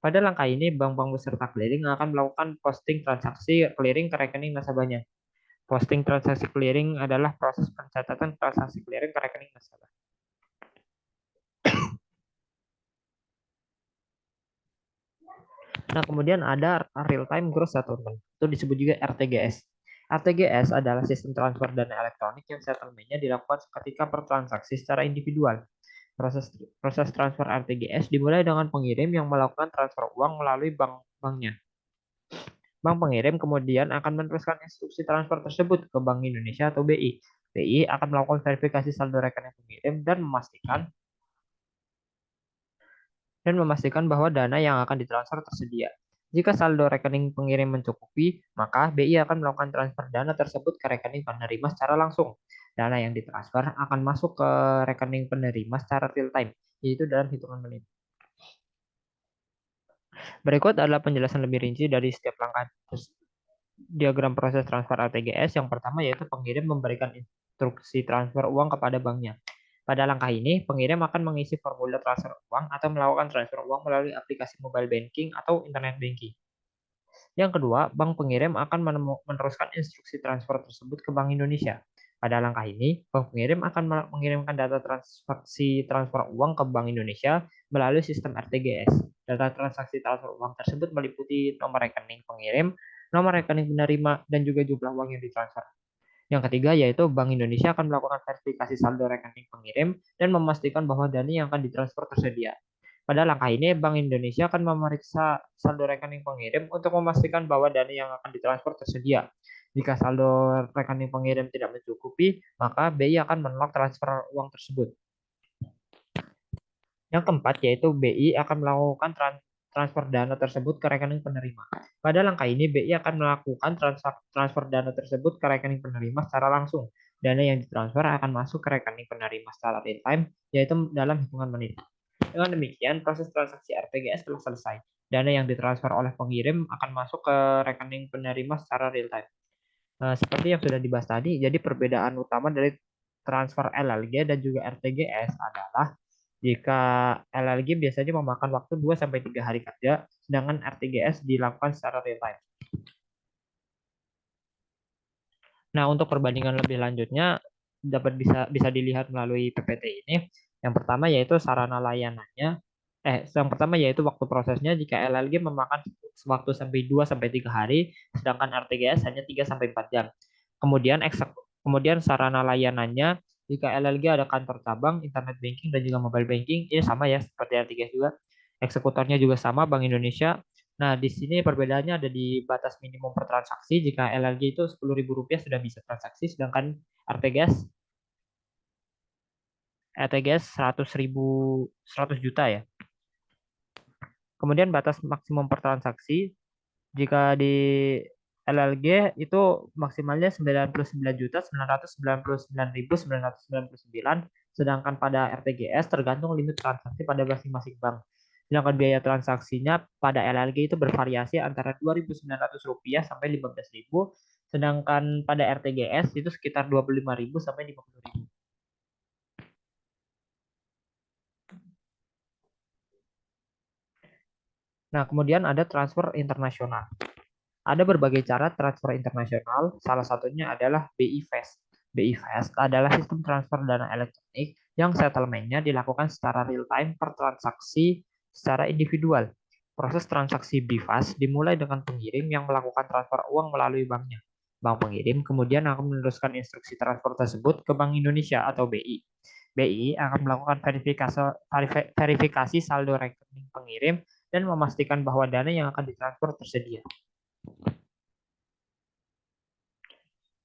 Pada langkah ini, bank-bank peserta clearing akan melakukan posting transaksi clearing ke rekening nasabahnya. Posting transaksi clearing adalah proses pencatatan transaksi clearing ke rekening nasabah. Nah, kemudian ada real time gross settlement, itu disebut juga RTGS. RTGS adalah sistem transfer dana elektronik yang settlement-nya dilakukan ketika per transaksi secara individual. Proses transfer RTGS dimulai dengan pengirim yang melakukan transfer uang melalui bank-banknya. Bank pengirim kemudian akan meneruskan instruksi transfer tersebut ke Bank Indonesia atau BI. BI akan melakukan verifikasi saldo rekening pengirim dan memastikan bahwa dana yang akan ditransfer tersedia. Jika saldo rekening pengirim mencukupi, maka BI akan melakukan transfer dana tersebut ke rekening penerima secara langsung. Dana yang ditransfer akan masuk ke rekening penerima secara real time, yaitu dalam hitungan menit. Berikut adalah penjelasan lebih rinci dari setiap langkah diagram proses transfer RTGS. Yang pertama yaitu pengirim memberikan instruksi transfer uang kepada banknya. Pada langkah ini, pengirim akan mengisi formulir transfer uang atau melakukan transfer uang melalui aplikasi mobile banking atau internet banking. Yang kedua, bank pengirim akan meneruskan instruksi transfer tersebut ke Bank Indonesia. Pada langkah ini, bank pengirim akan mengirimkan data transaksi transfer uang ke Bank Indonesia melalui sistem RTGS. Data transaksi transfer uang tersebut meliputi nomor rekening pengirim, nomor rekening penerima, dan juga jumlah uang yang ditransfer. Yang ketiga yaitu Bank Indonesia akan melakukan verifikasi saldo rekening pengirim dan memastikan bahwa dana yang akan ditransfer tersedia. Pada langkah ini, Bank Indonesia akan memeriksa saldo rekening pengirim untuk memastikan bahwa dana yang akan ditransfer tersedia. Jika saldo rekening pengirim tidak mencukupi, maka BI akan menolak transfer uang tersebut. Yang keempat yaitu BI akan melakukan transfer dana tersebut ke rekening penerima. Pada langkah ini, BI akan melakukan transfer dana tersebut ke rekening penerima secara langsung. Dana yang ditransfer akan masuk ke rekening penerima secara real time, yaitu dalam hitungan menit. Dengan demikian, proses transaksi RTGS telah selesai. Dana yang ditransfer oleh pengirim akan masuk ke rekening penerima secara real time. Seperti yang sudah dibahas tadi, jadi perbedaan utama dari transfer LLG dan juga RTGS adalah jika LLG biasanya memakan waktu 2-3 hari kerja, sedangkan RTGS dilakukan secara real time. Nah, untuk perbandingan lebih lanjutnya dapat bisa dilihat melalui PPT ini. Yang pertama yaitu sarana layanannya. Yang pertama yaitu waktu prosesnya. Jika LLG memakan waktu sampai 2-3 hari, sedangkan RTGS hanya 3-4 jam. Kemudian sarana layanannya, jika LLG ada kantor cabang, internet banking dan juga mobile banking, ini sama ya seperti RTGS juga. Eksekutornya juga sama, Bank Indonesia. Nah, di sini perbedaannya ada di batas minimum per transaksi. Jika LLG itu Rp10.000 sudah bisa transaksi, sedangkan RTGS 100 juta ya. Kemudian batas maksimum per transaksi, jika di LLG itu maksimalnya 99.999.999, sedangkan pada RTGS tergantung limit transaksi pada masing-masing bank. Sedangkan biaya transaksinya pada LLG itu bervariasi antara Rp2.900 sampai Rp15.000, sedangkan pada RTGS itu sekitar Rp25.000 sampai Rp50.000. Nah, kemudian ada transfer internasional. Ada berbagai cara transfer internasional, salah satunya adalah BI Fast. BI Fast adalah sistem transfer dana elektronik yang settlement-nya dilakukan secara real time per transaksi secara individual. Proses transaksi BIFAS dimulai dengan pengirim yang melakukan transfer uang melalui banknya. Bank pengirim kemudian akan meneruskan instruksi transfer tersebut ke Bank Indonesia atau BI. BI akan melakukan verifikasi saldo rekening pengirim dan memastikan bahwa dana yang akan ditransfer tersedia.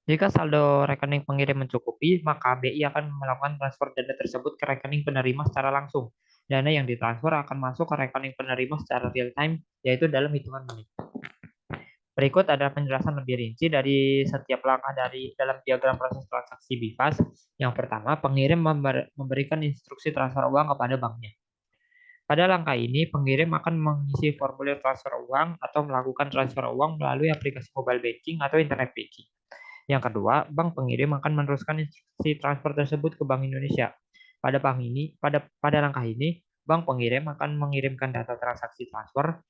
Jika saldo rekening pengirim mencukupi, maka BI akan melakukan transfer dana tersebut ke rekening penerima secara langsung. Dana yang ditransfer akan masuk ke rekening penerima secara real time, yaitu dalam hitungan menit. Berikut adalah penjelasan lebih rinci dari setiap langkah dari dalam diagram proses transaksi BIFAS. Yang pertama, pengirim memberikan instruksi transfer uang kepada banknya. Pada langkah ini, pengirim akan mengisi formulir transfer uang atau melakukan transfer uang melalui aplikasi mobile banking atau internet banking. Yang kedua, bank pengirim akan meneruskan instruksi transfer tersebut ke Bank Indonesia. Pada langkah ini, bank pengirim akan mengirimkan data transaksi transfer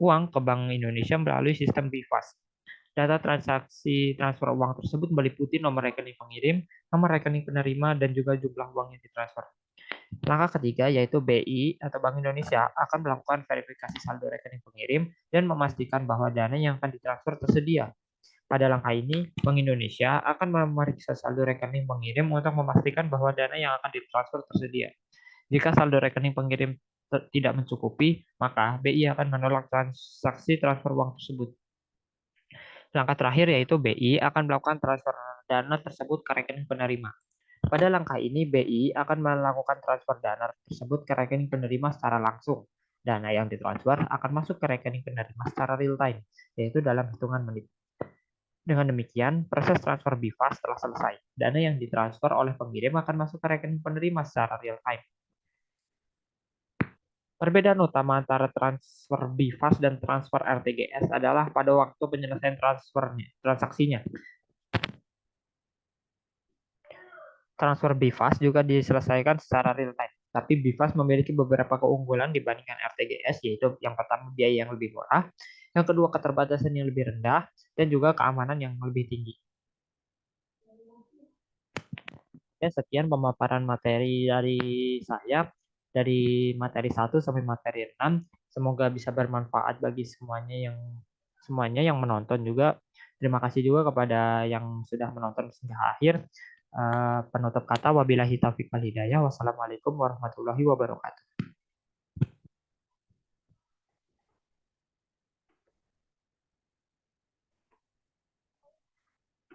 uang ke Bank Indonesia melalui sistem BIFAS. Data transaksi transfer uang tersebut meliputi nomor rekening pengirim, nomor rekening penerima, dan juga jumlah uang yang ditransfer. Langkah ketiga yaitu BI atau Bank Indonesia akan melakukan verifikasi saldo rekening pengirim dan memastikan bahwa dana yang akan ditransfer tersedia. Pada langkah ini, Bank Indonesia akan memeriksa saldo rekening pengirim untuk memastikan bahwa dana yang akan ditransfer tersedia. Jika saldo rekening pengirim tidak mencukupi, maka BI akan menolak transaksi transfer uang tersebut. Langkah terakhir yaitu BI akan melakukan transfer dana tersebut ke rekening penerima. Pada langkah ini, BI akan melakukan transfer dana tersebut ke rekening penerima secara langsung. Dana yang ditransfer akan masuk ke rekening penerima secara real time, yaitu dalam hitungan menit. Dengan demikian, proses transfer BIFAS telah selesai. Dana yang ditransfer oleh pengirim akan masuk ke rekening penerima secara real time. Perbedaan utama antara transfer BIFAS dan transfer RTGS adalah pada waktu penyelesaian transaksinya. Transfer BIFAS juga diselesaikan secara real time, tapi BIFAS memiliki beberapa keunggulan dibandingkan RTGS, yaitu yang pertama biaya yang lebih murah, yang kedua keterbatasan yang lebih rendah, dan juga keamanan yang lebih tinggi. Oke, sekian pemaparan materi dari saya, dari materi 1 sampai materi 6. Semoga bisa bermanfaat bagi semuanya yang menonton juga. Terima kasih juga kepada yang sudah menonton hingga akhir. Penutup kata, wabillahi taufiq wal hidayah. Wassalamualaikum warahmatullahi wabarakatuh.